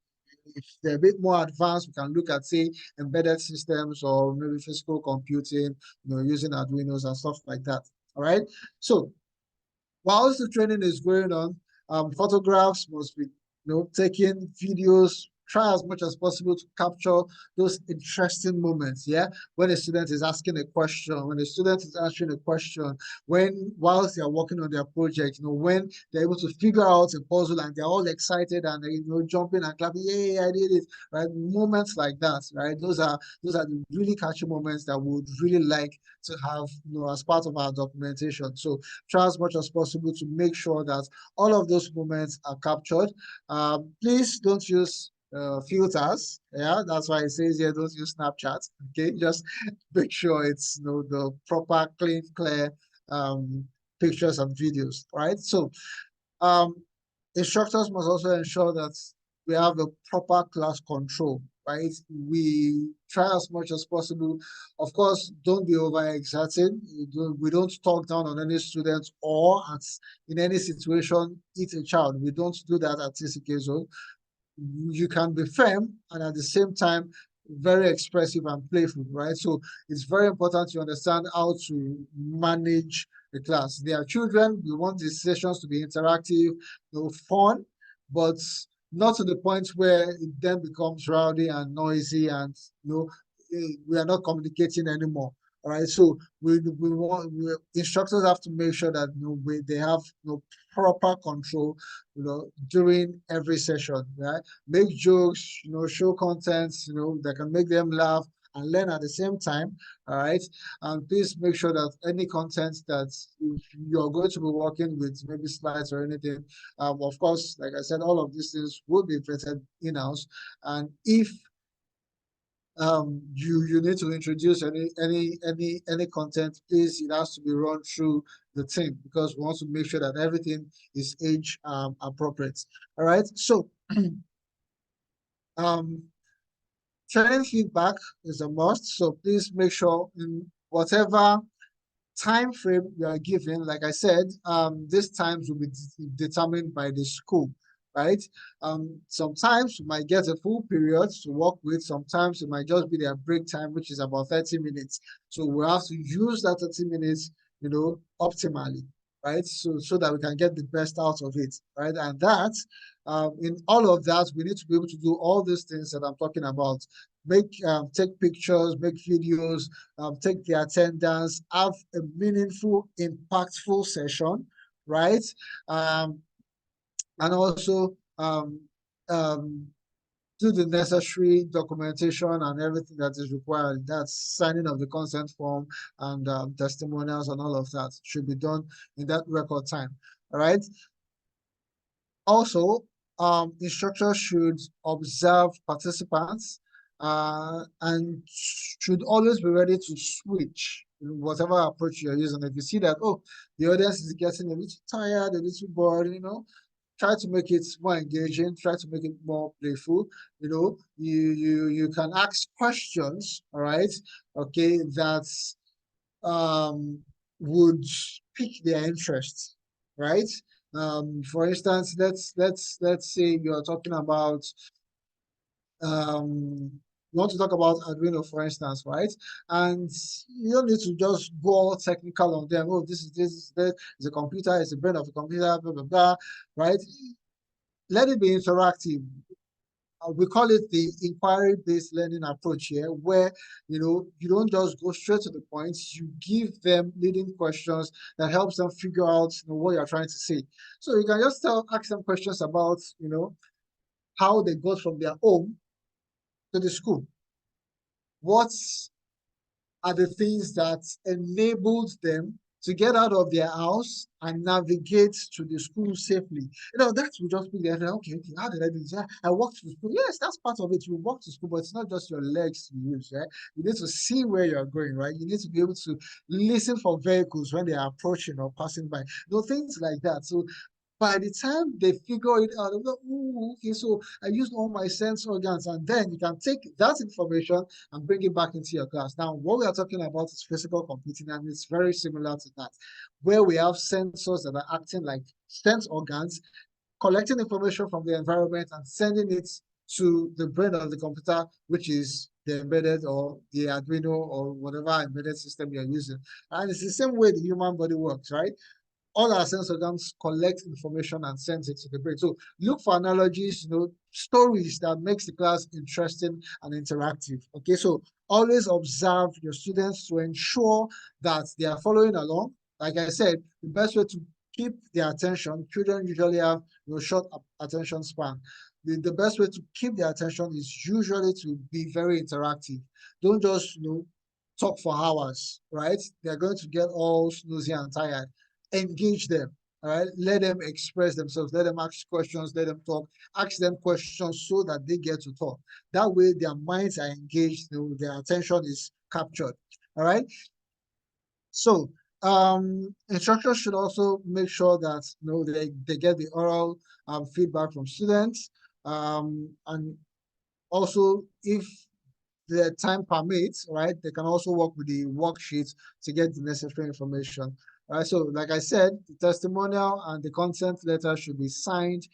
if they're a bit more advanced, we can look at, say, embedded systems or maybe physical computing, using Arduinos and stuff like that. All right. So whilst the training is going on, photographs must be, taken, videos, try as much as possible to capture those interesting moments. Yeah. When a student is asking a question, when a student is answering a question, whilst they are working on their project, when they're able to figure out a puzzle and they're all excited and, jumping and clapping, yay, I did it, right? Moments like that, right? Those are the really catchy moments that we would really like to have, as part of our documentation. So try as much as possible to make sure that all of those moments are captured. Please don't use filters. Yeah, that's why it says here don't use Snapchat. Okay, just make sure it's the proper, clean, clear pictures and videos. Right. So um, instructors must also ensure that we have a proper class control, right? We try as much as possible. Of course, don't be overexerting. We don't talk down on any student or in any situation eat a child. We don't do that at TCKZone. You can be firm and at the same time very expressive and playful, right? So it's very important to understand how to manage the class. They are children. We want these sessions to be interactive, fun, but not to the point where it then becomes rowdy and noisy and we are not communicating anymore. All right, so instructors have to make sure that they have proper control, during every session, right? Make jokes, show contents, that can make them laugh and learn at the same time. All right. And please make sure that any content that you're going to be working with, maybe slides or anything, of course, like I said, all of these things will be vetted in-house. And if you need to introduce any content, please, it has to be run through the team because we want to make sure that everything is age appropriate. All right. So um training feedback is a must. So please make sure in whatever time frame you are given, like I said, these times will be determined by the school, right? Sometimes you might get a full period to work with. Sometimes it might just be their break time, which is about 30 minutes. So we have to use that 30 minutes, optimally, right? So that we can get the best out of it, right? And that, in all of that, we need to be able to do all these things that I'm talking about. Take pictures, make videos, take the attendance, have a meaningful, impactful session, right? And also do the necessary documentation and everything that is required. That's signing of the consent form and testimonials and all of that should be done in that record time. All right. Also, instructors should observe participants and should always be ready to switch whatever approach you're using. If you see that, oh, the audience is getting a little tired, a little bored, try to make it more engaging, try to make it more playful. You can ask questions, all right, okay, that would pique their interest, right? For instance, let's say you're talking about you want to talk about Arduino, for instance, right? And you don't need to just go all technical on them. Oh, this is a computer, it's the brain of a computer, blah blah blah, right? Let it be interactive. We call it the inquiry-based learning approach here, where you don't just go straight to the point. You give them leading questions that helps them figure out what you're trying to say. So you can just ask them questions about how they got from their home to the school. What are the things that enabled them to get out of their house and navigate to the school safely? That will just be there. Okay, how did I do this? I walked to school. Yes, that's part of it. You walk to school, but it's not just your legs you use, right? You need to see where you're going, right? You need to be able to listen for vehicles when they're approaching or passing by. Things like that. So by the time they figure it out, they go, "Ooh, okay, so I used all my sense organs," and then you can take that information and bring it back into your class. Now, what we are talking about is physical computing, and it's very similar to that, where we have sensors that are acting like sense organs, collecting information from the environment and sending it to the brain of the computer, which is the embedded or the Arduino or whatever embedded system you're using. And it's the same way the human body works, right? All our sense organs collect information and send it to the brain. So look for analogies, stories that makes the class interesting and interactive. Okay, so always observe your students to ensure that they are following along. Like I said, the best way to keep their attention, children usually have short attention span. The best way to keep their attention is usually to be very interactive. Don't just talk for hours, right? They're going to get all snoozy and tired. Engage them. All right, let them express themselves, let them ask questions, let them talk, ask them questions so that they get to talk. That way their minds are engaged, their attention is captured. All right. So instructors should also make sure that they get the oral feedback from students. And also, if the time permits, right, they can also work with the worksheets to get the necessary information. All right, so like I said, the testimonial and the consent letter should be signed,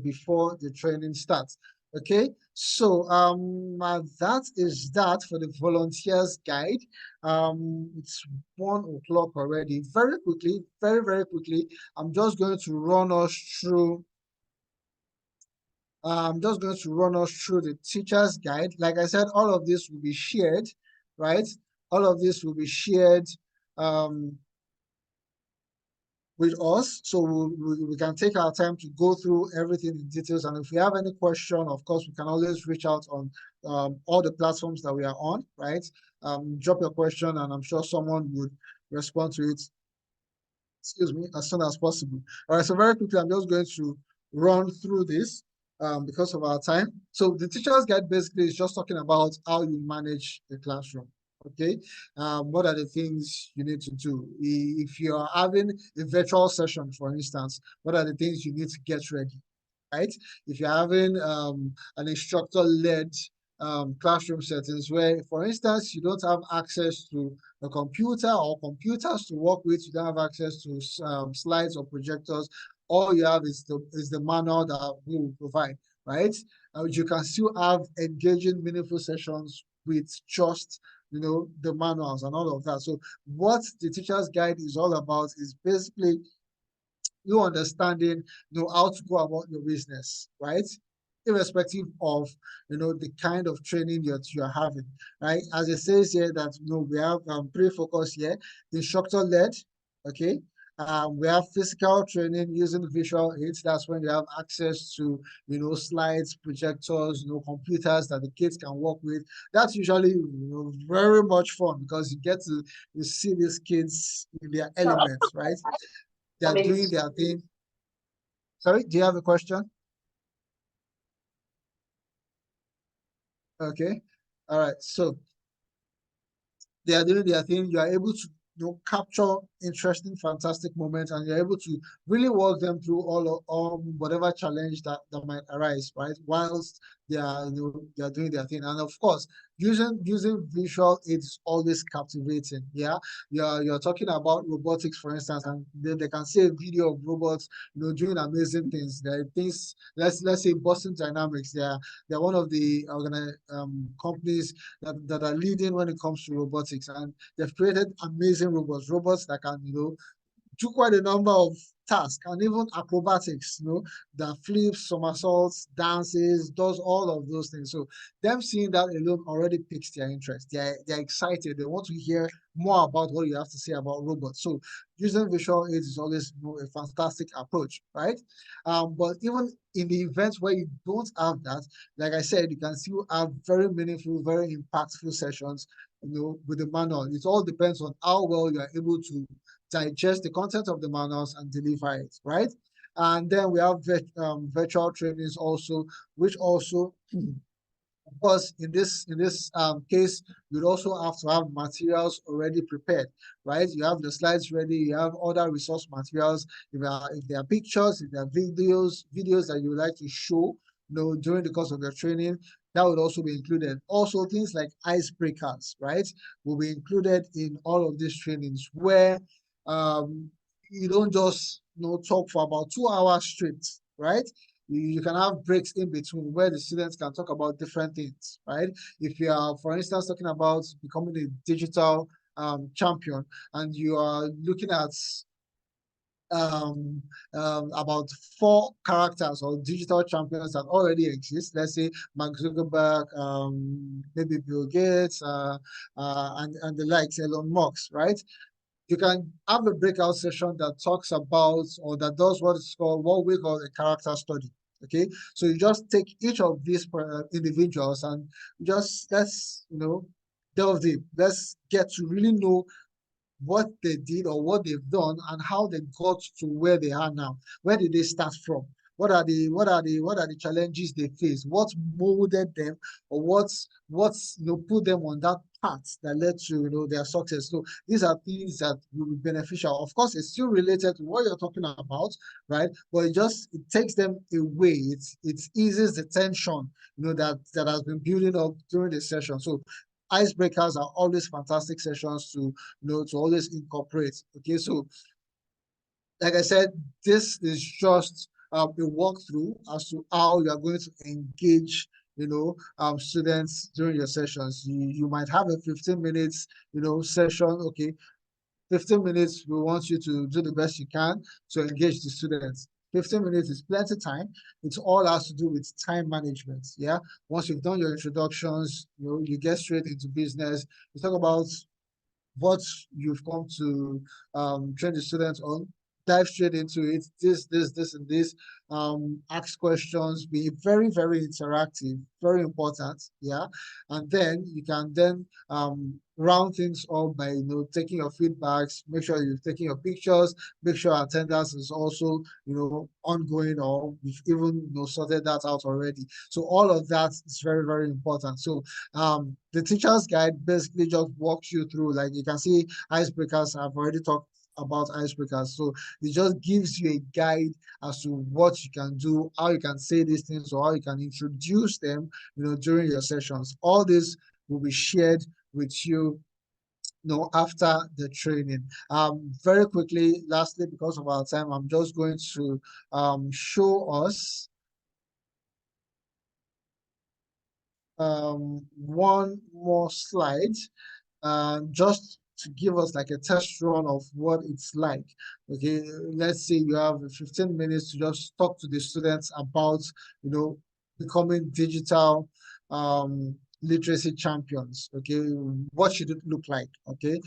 before the training starts. Okay, so that is that for the volunteers guide. It's 1 o'clock already. Very quickly, very quickly, I'm just going to run us through I'm just going to run us through the teacher's guide. Like I said, all of this will be shared, right? All of this will be shared um, with us. So we can take our time to go through everything in details. And if we have any question, of course, we can always reach out on all the platforms that we are on, right? Drop your question and I'm sure someone would respond to it, as soon as possible. All right, so very quickly, I'm just going to run through this because of our time. So the teacher's guide basically is just talking about how you manage the classroom. Okay, what are the things you need to do? If you're having a virtual session, for instance, what are the things you need to get ready? Right? If you're having an instructor-led classroom settings where, for instance, you don't have access to a computer or computers to work with, you don't have access to slides or projectors, all you have is the manual that we will provide, right? You can still have engaging, meaningful sessions with just the manuals and all of that. So what the teacher's guide is all about is basically you understanding how to go about your business, right? Irrespective of the kind of training you're having, right? As it says here that we have three focus here: instructor-led, okay. We have physical training using visual aids. That's when you have access to slides, projectors, computers that the kids can work with. That's usually very much fun because you get to see these kids in their elements, right? They're doing their thing. Sorry, do you have a question? Okay. All right. So they are doing their thing. You are able to capture interesting, fantastic moments, and you're able to really walk them through all whatever challenge that might arise, right? Whilst they are they are doing their thing, and of course, using visual aids always captivating. Yeah, you're talking about robotics, for instance, and they can see a video of robots, doing amazing things. There are things. Let's say Boston Dynamics. They're one of the companies that are leading when it comes to robotics, and they've created amazing robots that can do quite a number of tasks and even acrobatics, that flips, somersaults, dances, does all of those things. So them seeing that alone already piques their interest. They're excited. They want to hear more about what you have to say about robots. So using visual aids is always a fantastic approach, right? But even in the events where you don't have that, like I said, you can still have very meaningful, very impactful sessions, with the manual. It all depends on how well you are able to digest the content of the manuals and deliver it, right? And then we have virtual trainings also, which also, of course, in this case, you'd also have to have materials already prepared, right? You have the slides ready, you have other resource materials. If there are pictures, if there are videos that you would like to show, during the course of your training, that would also be included. Also, things like icebreakers, right, will be included in all of these trainings where you don't just talk for about 2 hours straight, right? You can have breaks in between where the students can talk about different things, right? If you are, for instance, talking about becoming a digital champion, and you are looking at about 4 characters or digital champions that already exist. Let's say Mark Zuckerberg, maybe Bill Gates, and the likes, Elon Musk, right? You can have a breakout session that talks about or that does what we call a character study. Okay, so you just take each of these individuals and just let's delve deep. Let's get to really know what they did or what they've done and how they got to where they are now. Where did they start from? What are the challenges they faced? What molded them, or what's put them on that path that led to their success? So these are things that will be beneficial. Of course, it's still related to what you're talking about, right? But it takes them away. It eases the tension that has been building up during the session. So icebreakers are always fantastic sessions to always incorporate. Okay, so like I said, this is just a walkthrough as to how you are going to engage students during your sessions. You might have a 15 minutes session. Okay, 15 minutes, we want you to do the best you can to engage the students. 15 minutes is plenty time. It all has to do with time management. Yeah. Once you've done your introductions, you get straight into business. You talk about what you've come to train the students on, dive straight into it, this, and this, ask questions, be very, very interactive, very important, yeah. And then you can then round things up by taking your feedbacks, make sure you're taking your pictures, make sure attendance is also ongoing, or we've even sorted that out already. So all of that is very, very important. So the teacher's guide basically just walks you through, like you can see icebreakers. I've already talked about icebreakers. So it just gives you a guide as to what you can do, how you can say these things, or how you can introduce them, during your sessions. All this will be shared with you, after the training. Very quickly, lastly, because of our time, I'm just going to show us one more slide, just to give us like a test run of what it's like. Okay, let's say you have 15 minutes to just talk to the students about, becoming digital literacy champions. Okay, what should it look like? Okay,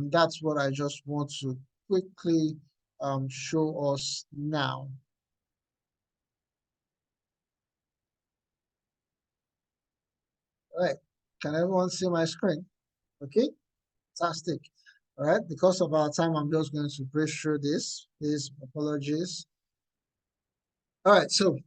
that's what I just want to quickly show us now. All right, can everyone see my screen? Okay. Fantastic. All right, because of our time, I'm just going to breeze through this. Please, apologies. All right, so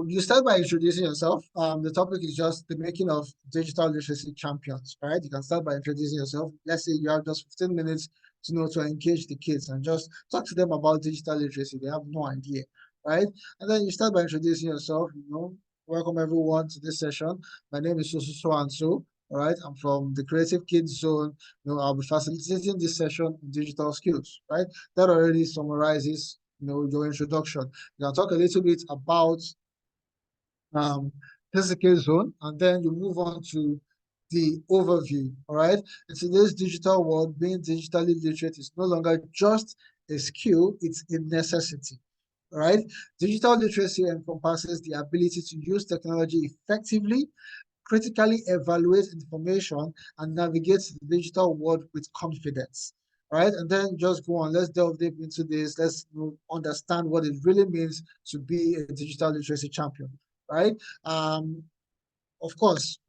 you start by introducing yourself. The topic is just the making of digital literacy champions. All right, you can start by introducing yourself. Let's say you have just 15 minutes to engage the kids and just talk to them about digital literacy. They have no idea, right? And then you start by introducing yourself. Welcome everyone to this session. My name is so and so. All right, I'm from the Creative Kids Zone. I'll be facilitating this session on digital skills. Right, that already summarizes your introduction. You can talk a little bit about TCKZone, and then you move on to the overview. All right. In today's digital world, being digitally literate is no longer just a skill, it's a necessity. All right. Digital literacy encompasses the ability to use technology effectively, critically evaluate information, and navigate the digital world with confidence. All right, and then just go on. Let's delve deep into this. Let's understand what it really means to be a digital literacy champion. Right. Of course,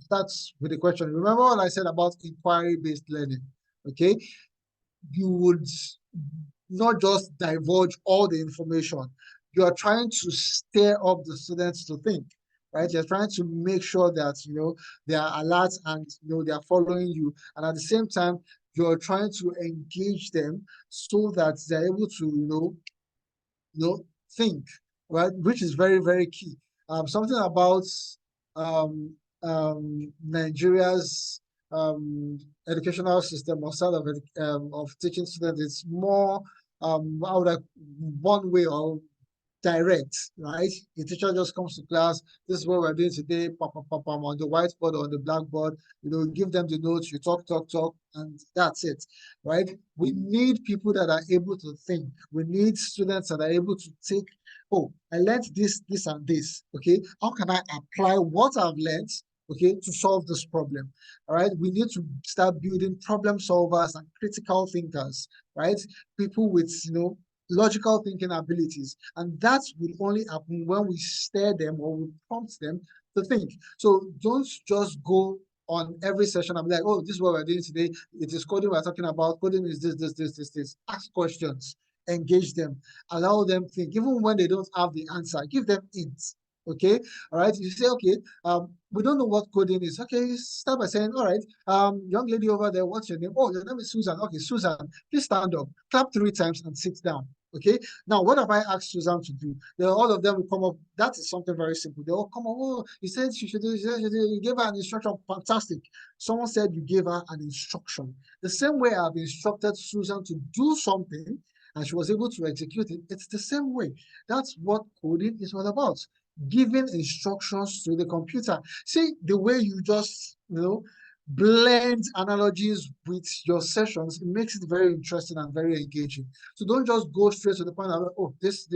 starts with the question. Remember what I said about inquiry-based learning? Okay, you would not just divulge all the information. You are trying to stir up the students to think, right? You're trying to make sure that they are alert and they are following you, and at the same time, you're trying to engage them so that they're able to think, right? Which is very, very key. Something about Nigeria's educational system or style of teaching students is more how would I one way or direct, right? The teacher just comes to class. This is what we're doing today, on the whiteboard or on the blackboard. Give them the notes. You talk, and that's it, right? We need people that are able to think. We need students that are able to take. Oh, I learned this, and this. Okay, how can I apply what I've learned? Okay, to solve this problem. All right, we need to start building problem solvers and critical thinkers, right? People with logical thinking abilities, and that will only happen when we stir them or we prompt them to think. So don't just go on every session and be like, oh, this is what we're doing today. It is coding we're talking about. Coding is this. Ask questions, engage them, allow them think. Even when they don't have the answer, give them hints. Okay, all right. You say, okay, we don't know what coding is. Okay, start by saying, all right, young lady over there, what's your name? Oh, your name is Susan. Okay, Susan, please stand up, clap 3 times, and sit down. Okay, now what have I asked Susan to do? All of them will come up. That is something very simple. They all come up. Oh, you said she should do. You gave her an instruction. Fantastic. Someone said you gave her an instruction. The same way I've instructed Susan to do something and she was able to execute it, it's the same way. That's what coding is all about. Giving instructions to the computer. See, the way you just, blend analogies with your sessions, it makes it very interesting and very engaging. So don't just go straight to the point of, oh, this.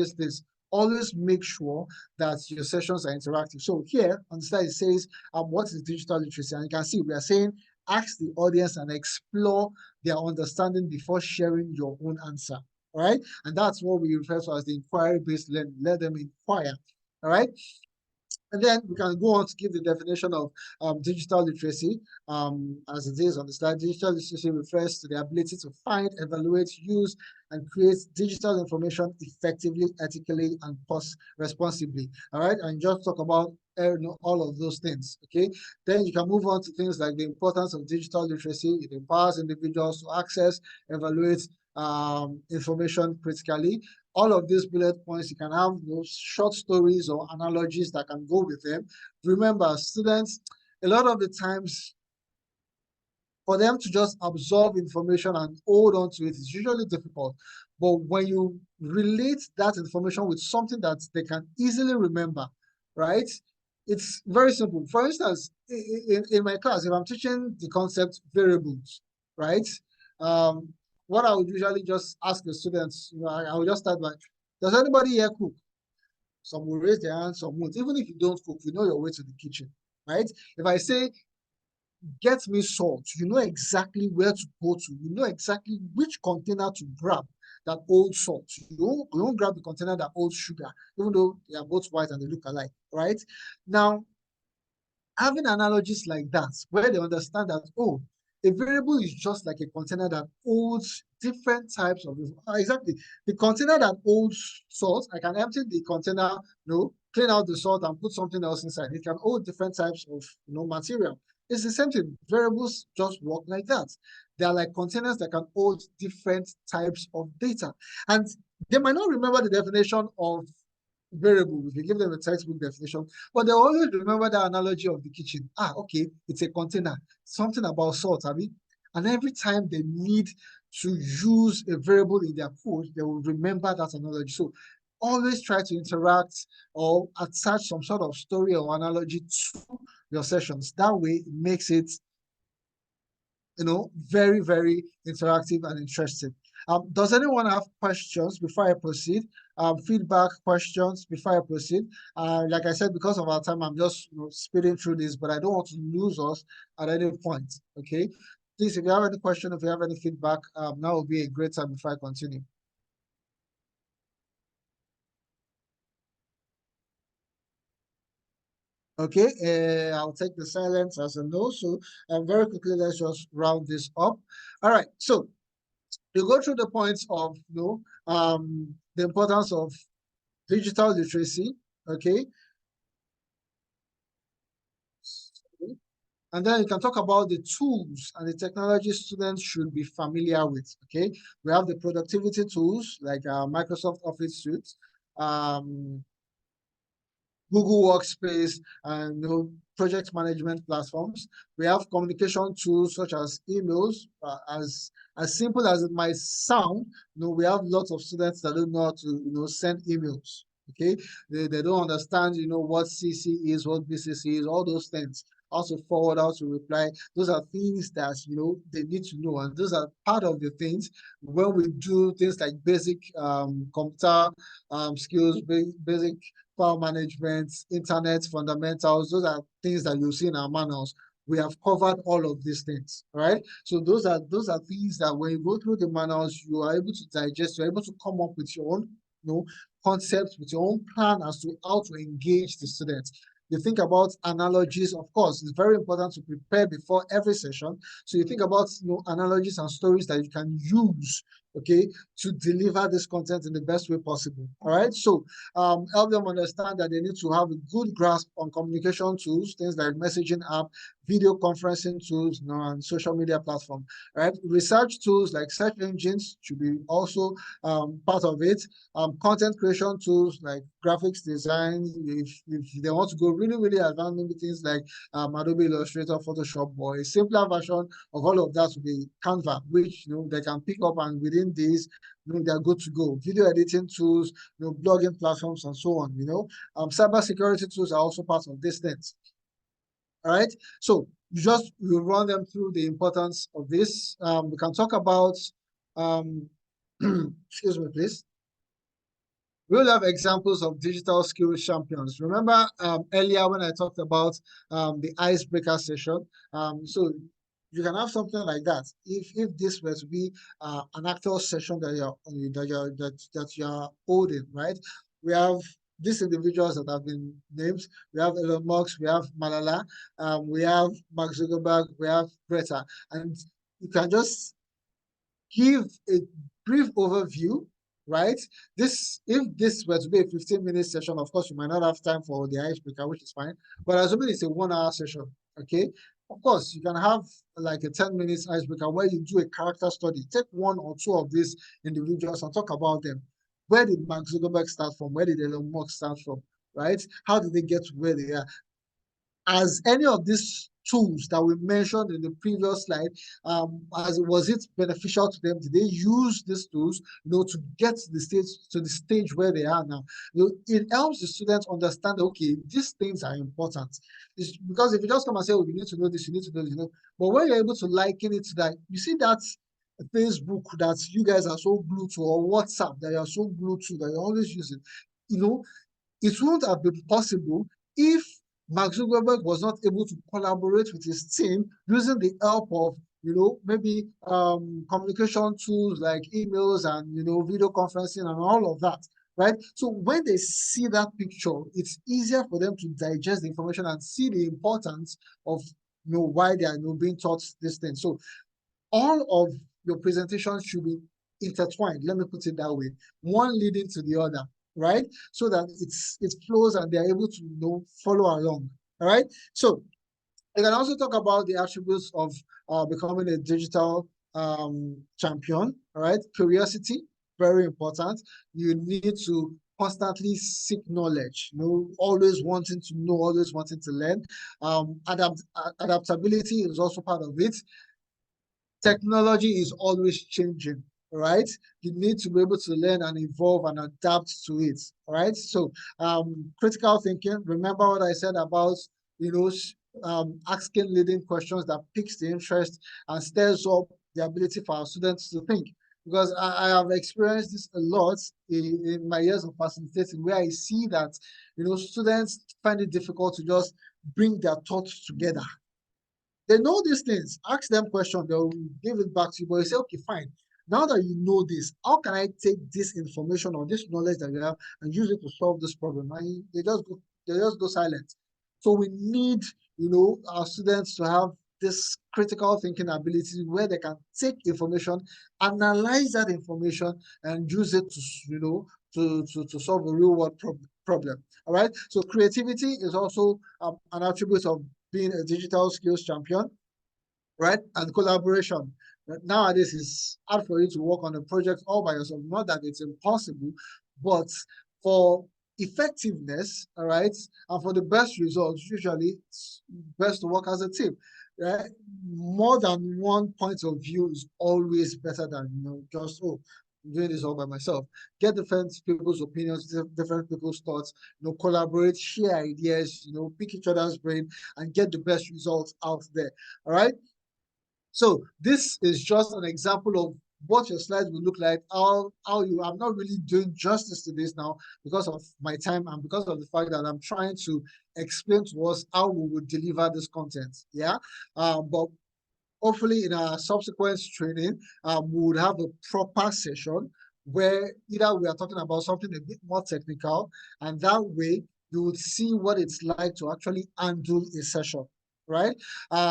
Always make sure that your sessions are interactive. So here on the slide, it says, what is digital literacy? And you can see we are saying, ask the audience and explore their understanding before sharing your own answer. All right. And that's what we refer to as the inquiry-based learning. Let them inquire. All right. And then we can go on to give the definition of digital literacy as it is on the slide. Digital literacy refers to the ability to find, evaluate, use, and create digital information effectively, ethically, and responsibly. All right, and just talk about all of those things. Okay, then you can move on to things like the importance of digital literacy. It empowers individuals to access, evaluate information critically. All of these bullet points, you can have short stories or analogies that can go with them. Remember, students, a lot of the times, for them to just absorb information and hold on to it is usually difficult. But when you relate that information with something that they can easily remember, right? It's very simple. For instance, in my class, if I'm teaching the concept variables, right? What I would usually just ask the students, I would just start by, does anybody here cook? Some will raise their hands, some won't. Even if you don't cook, you know your way to the kitchen, right? If I say, get me salt, you know exactly where to go to. You know exactly which container to grab that old salt. You don't grab the container that holds sugar, even though they are both white and they look alike, right? Now, having analogies like that, where they understand that, oh, a variable is just like a container that holds different types of, exactly. The container that holds salt, I can empty the container, clean out the salt and put something else inside. It can hold different types of, material. It's the same thing. Variables just work like that. They are like containers that can hold different types of data. And they might not remember the definition of variable if you give them a textbook definition, but they always remember the analogy of the kitchen. Okay, it's a container, something about salt, and every time they need to use a variable in their code, they will remember that analogy. So always try to interact or attach some sort of story or analogy to your sessions. That way, it makes it very, very interactive and interesting. Does anyone have questions before I proceed? Feedback, questions before I proceed? Like I said, because of our time, I'm just speeding through this, but I don't want to lose us at any point, okay? Please, if you have any question, if you have any feedback, now will be a great time before I continue. Okay, I'll take the silence as a no. So very quickly, let's just round this up. All right, so you go through the points of the importance of digital literacy, okay? And then you can talk about the tools and the technology students should be familiar with, okay? We have the productivity tools like Microsoft Office Suite, Google Workspace, and project management platforms. We have communication tools such as emails. As simple as it might sound, we have lots of students that don't know how to send emails. Okay, they don't understand, what CC is, what BCC is, all those things. How to forward, how to reply. Those are things that they need to know, and those are part of the things when we do things like basic computer skills, basic file management, internet fundamentals. Those are things that you see in our manuals. We have covered all of these things, right? So those are things that when you go through the manuals, you are able to digest. You're able to come up with your own, concepts, with your own plan as to how to engage the students. You think about analogies. Of course, it's very important to prepare before every session. So you think about analogies and stories that you can use, okay, to deliver this content in the best way possible. All right. So help them understand that they need to have a good grasp on communication tools, things like messaging app, video conferencing tools, and social media platform. Right. Research tools like search engines should be also part of it. Content creation tools like graphics design. If they want to go really, really advanced, maybe things like Adobe Illustrator, Photoshop, or a simpler version of all of that would be Canva, which they can pick up, and within days, they're good to go. Video editing tools, blogging platforms, and so on. Cyber security tools are also part of these things. All right. So you run them through the importance of this. We can talk about excuse me, please. We'll have examples of digital skills champions. Remember earlier when I talked about the icebreaker session? So you can have something like that. If this were to be an actual session that you're holding, right? We have these individuals that have been named. We have Elon Musk, we have Malala, we have Mark Zuckerberg, we have Greta, and you can just give a brief overview, right? If this were to be a 15-minute session, of course, you might not have time for the icebreaker, which is fine. But assuming it's a 1-hour session, okay? Of course, you can have like a 10 minutes icebreaker where you do a character study. Take one or two of these individuals and talk about them. Where did Mark Zuckerberg start from? Where did Elon Musk start from? Right? How did they get to where they are? As any of these tools that we mentioned in the previous slide, was it beneficial to them? Did they use these tools, to get to the stage where they are now? It helps the students understand, okay, these things are important. It's because if you just come and say, oh, you need to know this, you need to know this, but when you're able to liken it to that, you see that Facebook that you guys are so glued to, or WhatsApp that you're so glued to, that you're always using, it wouldn't have been possible if Mark Zuckerberg was not able to collaborate with his team using the help of, maybe communication tools like emails and, video conferencing and all of that, right? So when they see that picture, it's easier for them to digest the information and see the importance of, why they are, being taught this thing. So all of your presentations should be intertwined. Let me put it that way. One leading to the other, right? So that it flows and they're able to follow along. All right. So you can also talk about the attributes of becoming a digital champion. All right. Curiosity, very important. You need to constantly seek knowledge, always wanting to know, always wanting to learn. Adaptability is also part of it. Technology is always changing, right? You need to be able to learn and evolve and adapt to it, right? So critical thinking, remember what I said about, asking leading questions that piques the interest and stirs up the ability for our students to think. Because I have experienced this a lot in my years of facilitating, where I see that, students find it difficult to just bring their thoughts together. They know these things. Ask them questions. They'll give it back to you. But you say, okay, fine. Now that you know this, how can I take this information or this knowledge that you have and use it to solve this problem? And they just go silent. So we need, our students to have this critical thinking ability where they can take information, analyze that information, and use it to, to solve a real world problem. All right. So creativity is also an attribute of being a digital skills champion, right? And collaboration. But nowadays, it's hard for you to work on a project all by yourself. Not that it's impossible, but for effectiveness, all right, and for the best results, usually it's best to work as a team. Right? More than one point of view is always better than just I'm doing this all by myself. Get different people's opinions, different people's thoughts, collaborate, share ideas, pick each other's brain and get the best results out there. All right. So this is just an example of what your slides will look like. I'm not really doing justice to this now because of my time and because of the fact that I'm trying to explain to us how we would deliver this content. Yeah. But hopefully in our subsequent training, we would have a proper session where either we are talking about something a bit more technical, and that way you would see what it's like to actually handle a session, right?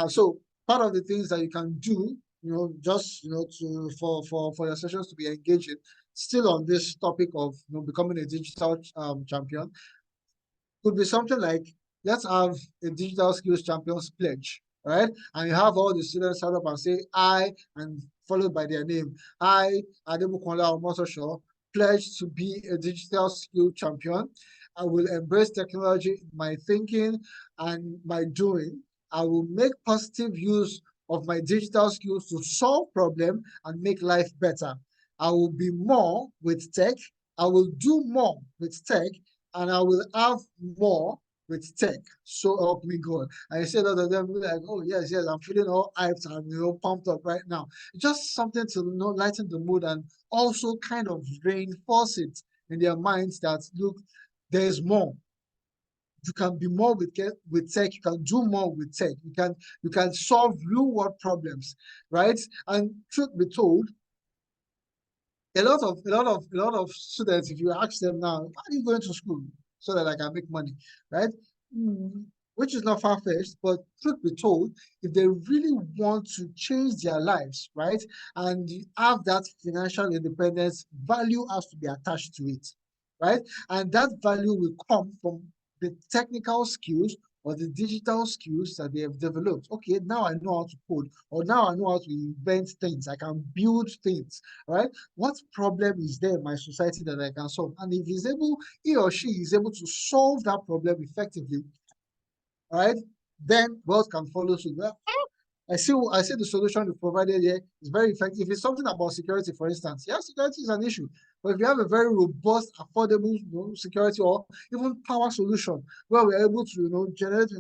So part of the things that you can do, just to for your sessions to be engaging, still on this topic of becoming a digital champion, could be something like, let's have a digital skills champions pledge, right? And you have all the students stand up and say, I, and followed by their name. I, Adebukola Omotosho, pledge to be a digital skill champion. I will embrace technology in my thinking and my doing. I will make positive use of my digital skills to solve problems and make life better. I will be more with tech. I will do more with tech, and I will have more with tech. So help me God. I said that of them like, oh yes, I'm feeling all hyped and pumped up right now. Just something to lighten the mood and also kind of reinforce it in their minds that look, there's more. You can be more with tech. You can do more with tech. You can solve real world problems, right? And truth be told, a lot of students, if you ask them now, why are you going to school? So that I can make money, right? Which is not far-fetched, but truth be told, if they really want to change their lives, right, and have that financial independence, value has to be attached to it, right? And that value will come from the technical skills or the digital skills that they have developed. Okay, now I know how to code, or now I know how to invent things. I can build things, right? What problem is there in my society that I can solve? And if he or she is able to solve that problem effectively, right, then wealth can follow suit. Well, I see the solution you provided here is very effective. If it's something about security, for instance, yeah, security is an issue. But if you have a very robust, affordable, security or even power solution where we're able to, generate,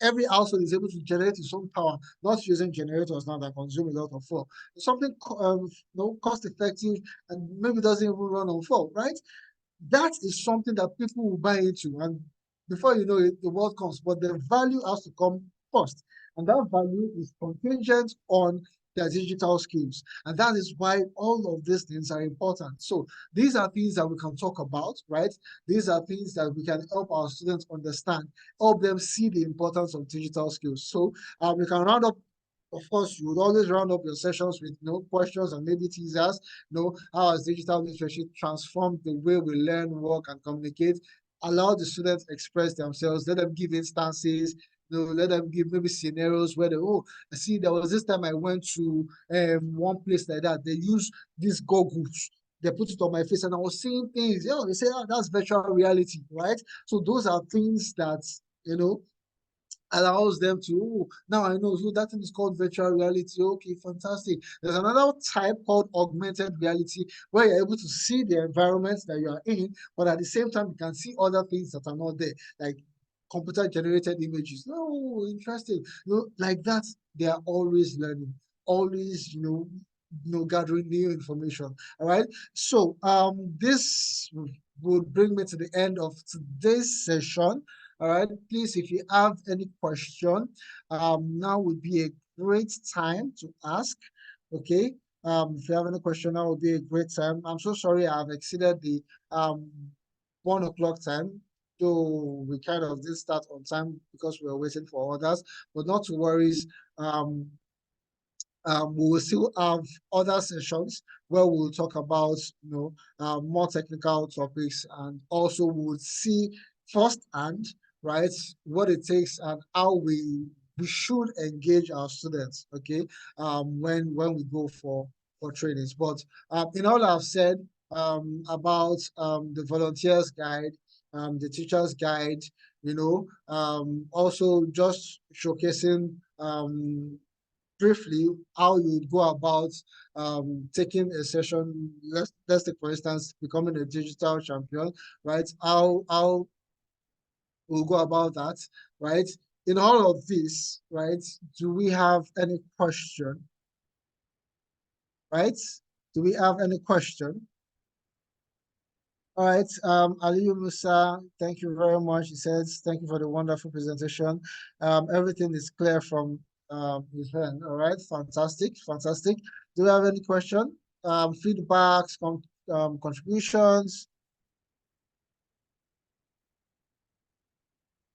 every household is able to generate its own power, not using generators now that consume a lot of fuel. Something, cost effective and maybe doesn't even run on fuel, right? That is something that people will buy into. And before you know it, the world comes. But the value has to come first. And that value is contingent on their digital skills. And that is why all of these things are important. So these are things that we can talk about, right? These are things that we can help our students understand, help them see the importance of digital skills. So we can round up. Of course, you would always round up your sessions with questions and maybe teasers. How has digital literacy transformed the way we learn, work, and communicate? Allow the students express themselves. Let them give instances. Let them give maybe scenarios where I see there was this time I went to one place like that. They use these goggles. They put it on my face and I was seeing things. They say, that's virtual reality, right? So those are things that, allows them to, now I know, so that thing is called virtual reality. Okay, fantastic. There's another type called augmented reality where you're able to see the environment that you are in, but at the same time you can see other things that are not there, like computer generated images. Oh, interesting. Like that. They are always learning, always gathering new information. All right, so this would bring me to the end of today's session. All right, please, if you have any question, now would be a great time to ask. Okay, if you have any question, now would be a great time. I'm so sorry I've exceeded the 1 o'clock time, though we kind of did start on time because we were waiting for others, but not to worries. Um, we will still have other sessions where we'll talk about more technical topics, and also we'll see firsthand, right, what it takes and how we should engage our students, okay, when we go for trainings. But in all I've said about the volunteers guide, the teachers guide, also just showcasing briefly how you go about taking a session. Let's take, for instance, becoming a digital champion, right? How we'll go about that, right? In all of this, right, do we have any question, right? Do we have any question? All right, Aliyu Musa, thank you very much. He says, thank you for the wonderful presentation. Everything is clear from his hand. All right, fantastic, fantastic. Do you have any question? Feedbacks, contributions?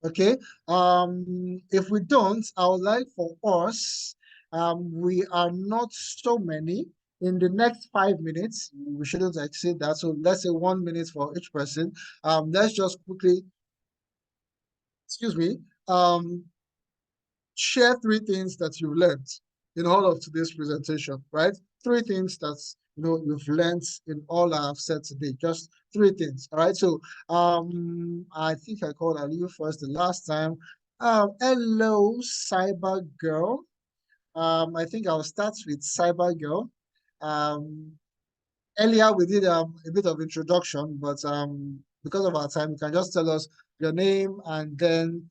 Okay, if we don't, I would like for us, we are not so many. In the next 5 minutes, we shouldn't exceed that. So let's say 1 minute for each person. Let's just quickly, excuse me, share 3 things that you've learned in all of today's presentation, right? 3 things that you've learned in all I've said today. Just 3 things. All right. So I think I called Aliyu first the last time. Hello, Cyber Girl. I think I'll start with Cyber Girl. Earlier we did a bit of introduction, but because of our time, you can just tell us your name and then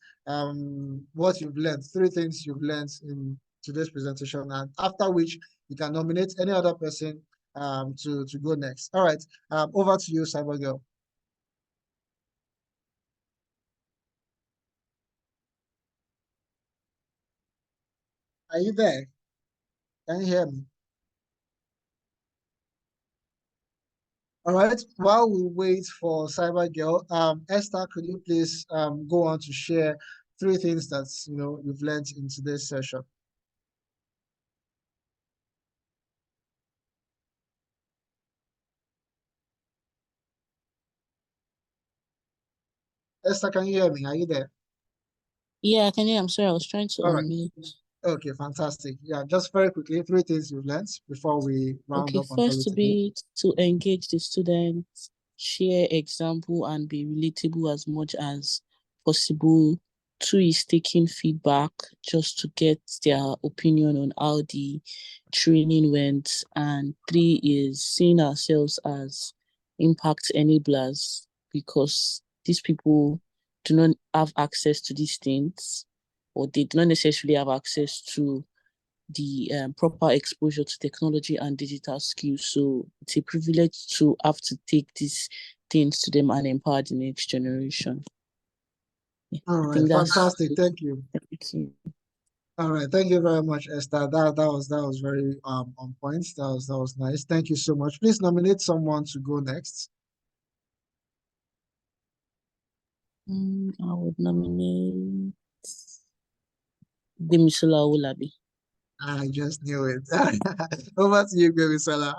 what you've learned, 3 things you've learned in today's presentation, and after which you can nominate any other person to go next. All right, over to you, Cyber Girl. Are you there? Can you hear me? All right, while we wait for Cyber Girl, Esther, could you please go on to share 3 things that you've learned in today's session? Esther, can you hear me? Are you there? Yeah, I can hear. I'm sorry, I was trying to All right. unmute. Okay, fantastic. Yeah, just very quickly, 3 things you've learned before we round Okay, up and call first it to a day. be to engage the students, share example and be relatable as much as possible. 2 is taking feedback just to get their opinion on how the training went. And 3 is seeing ourselves as impact enablers, because these people do not have access to these things, or they do not necessarily have access to the proper exposure to technology and digital skills. So it's a privilege to have to take these things to them and empower the next generation. Yeah, All I right, think that's fantastic. Thank you. everything. All right, thank you very much, Esther. That was very on point. That was nice. Thank you so much. Please nominate someone to go next. I would nominate Demisola Olabi. I just knew it. Over to you, Gbemisola.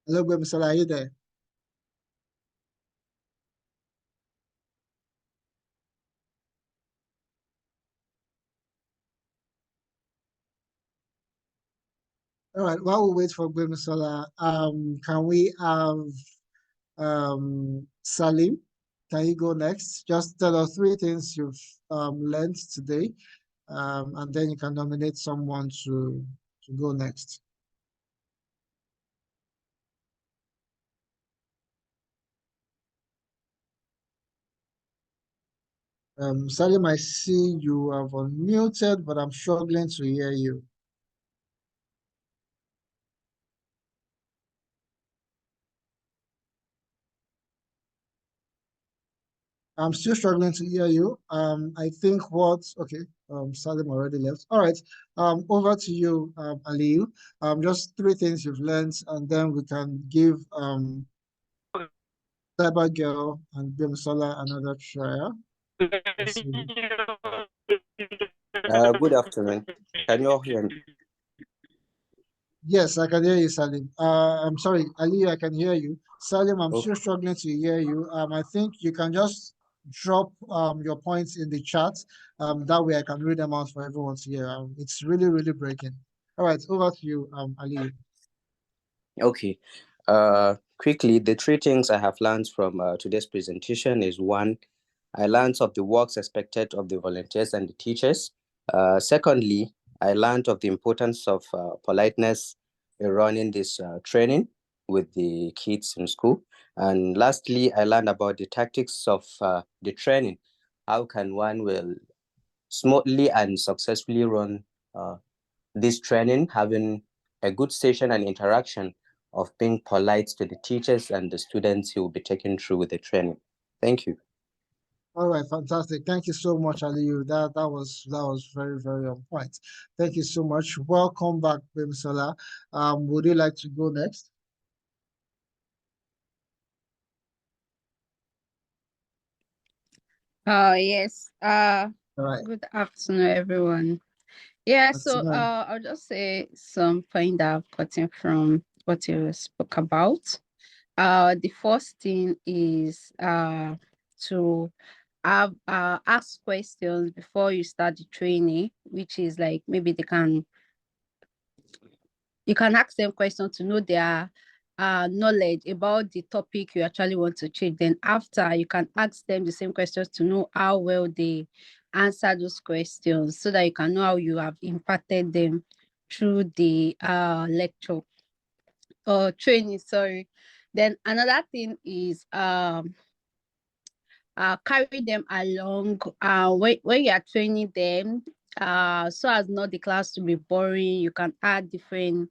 Hello, Gbemisola, are you there? All right, while we wait for Gbemisola, can we have Salim? Can you go next? Just tell us 3 things you've learned today, and then you can nominate someone to go next. Salim, I see you have unmuted, but I'm struggling to hear you. I'm still struggling to hear you. I think okay, Salim already left. All right, over to you, Aliyu. Just 3 things you've learned, and then we can give Cyber Girl and Bimsola another try. Let's see. Good afternoon. Can you all hear me? Yes, I can hear you, Salim. I'm sorry, Ali, I can hear you. Salim, I'm Okay. still struggling to hear you. I think you can just drop your points in the chat. That way I can read them out for everyone to hear. It's really, really breaking. All right, over to you, Ali. Okay. quickly, the three things I have learned from today's presentation is: one, I learned of the works expected of the volunteers and the teachers. Secondly, I learned of the importance of politeness in running this training with the kids in school. And lastly, I learned about the tactics of the training. How can one will smoothly and successfully run this training, having a good session and interaction of being polite to the teachers and the students who will be taken through with the training. Thank you. All right, fantastic. Thank you so much, Aliyu. That was very, very on point. Thank you so much. Welcome back, Bimsola. Would you like to go next? Yes. All right. Good afternoon, everyone. Yeah, so Afternoon. I'll just say some point that I've gotten from what you spoke about. The first thing is to have ask questions before you start the training, which is like maybe you can ask them questions to know their knowledge about the topic you actually want to treat. Then after, you can ask them the same questions to know how well they answer those questions, so that you can know how you have impacted them through the lecture or training. Sorry. Then another thing is carry them along when you are training them, so as not the class to be boring. You can add different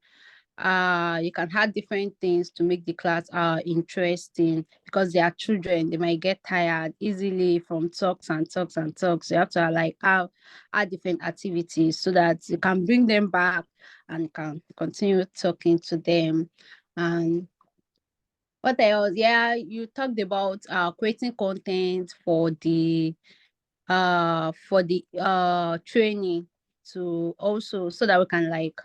things to make the class interesting, because they are children. They might get tired easily from talks and talks and talks. You have to like add different activities so that you can bring them back and can continue talking to them. And what else? Yeah, you talked about creating content for the training, to also, so that we can like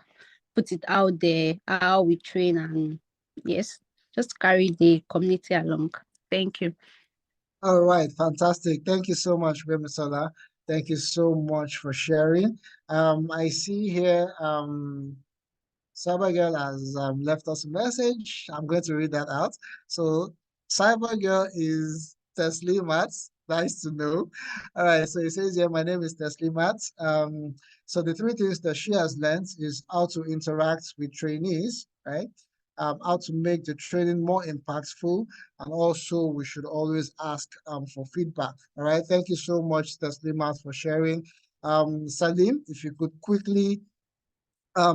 put it out there how we train, and yes, just carry the community along. Thank you. All right, fantastic. Thank you so much, Bimsola. Thank you so much for sharing. I see here Cybergirl has left us a message. I'm going to read that out. So Cybergirl is Teslimat. Nice to know. All right, so it says here, my name is Teslimat. So the three things that she has learned is how to interact with trainees, right? How to make the training more impactful, and also we should always ask for feedback. All right, thank you so much, Teslimat, for sharing. Salim, if you could quickly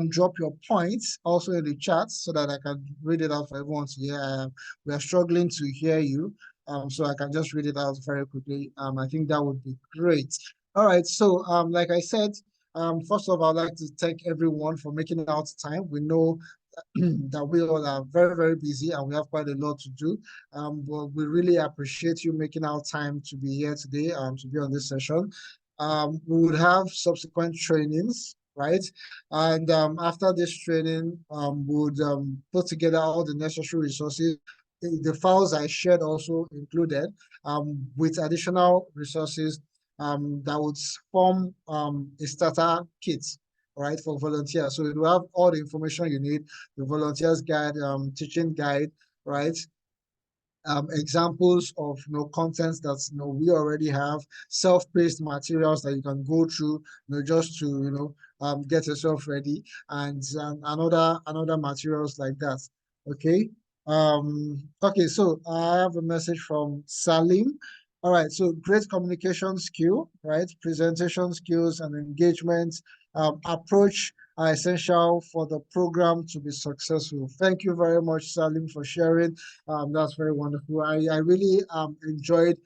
drop your points also in the chat so that I can read it out for everyone to hear. We are struggling to hear you, so I can just read it out very quickly. I think that would be great. All right, so like I said, first of all, I'd like to thank everyone for making out time. We know that we all are very, very busy and we have quite a lot to do. But we really appreciate you making out time to be here today, to be on this session. We would have subsequent trainings, right? And after this training, we would put together all the necessary resources. The files I shared also included, with additional resources that would form a starter kit, right, for volunteers. So you have all the information you need: the volunteers guide, teaching guide, right? Examples of contents that we already have, self-paced materials that you can go through, just to get yourself ready, and another materials like that. Okay. Okay, so I have a message from Salim. All right, so great communication skill, right? Presentation skills and engagement approach are essential for the program to be successful. Thank you very much, Salim, for sharing. That's very wonderful. I really enjoyed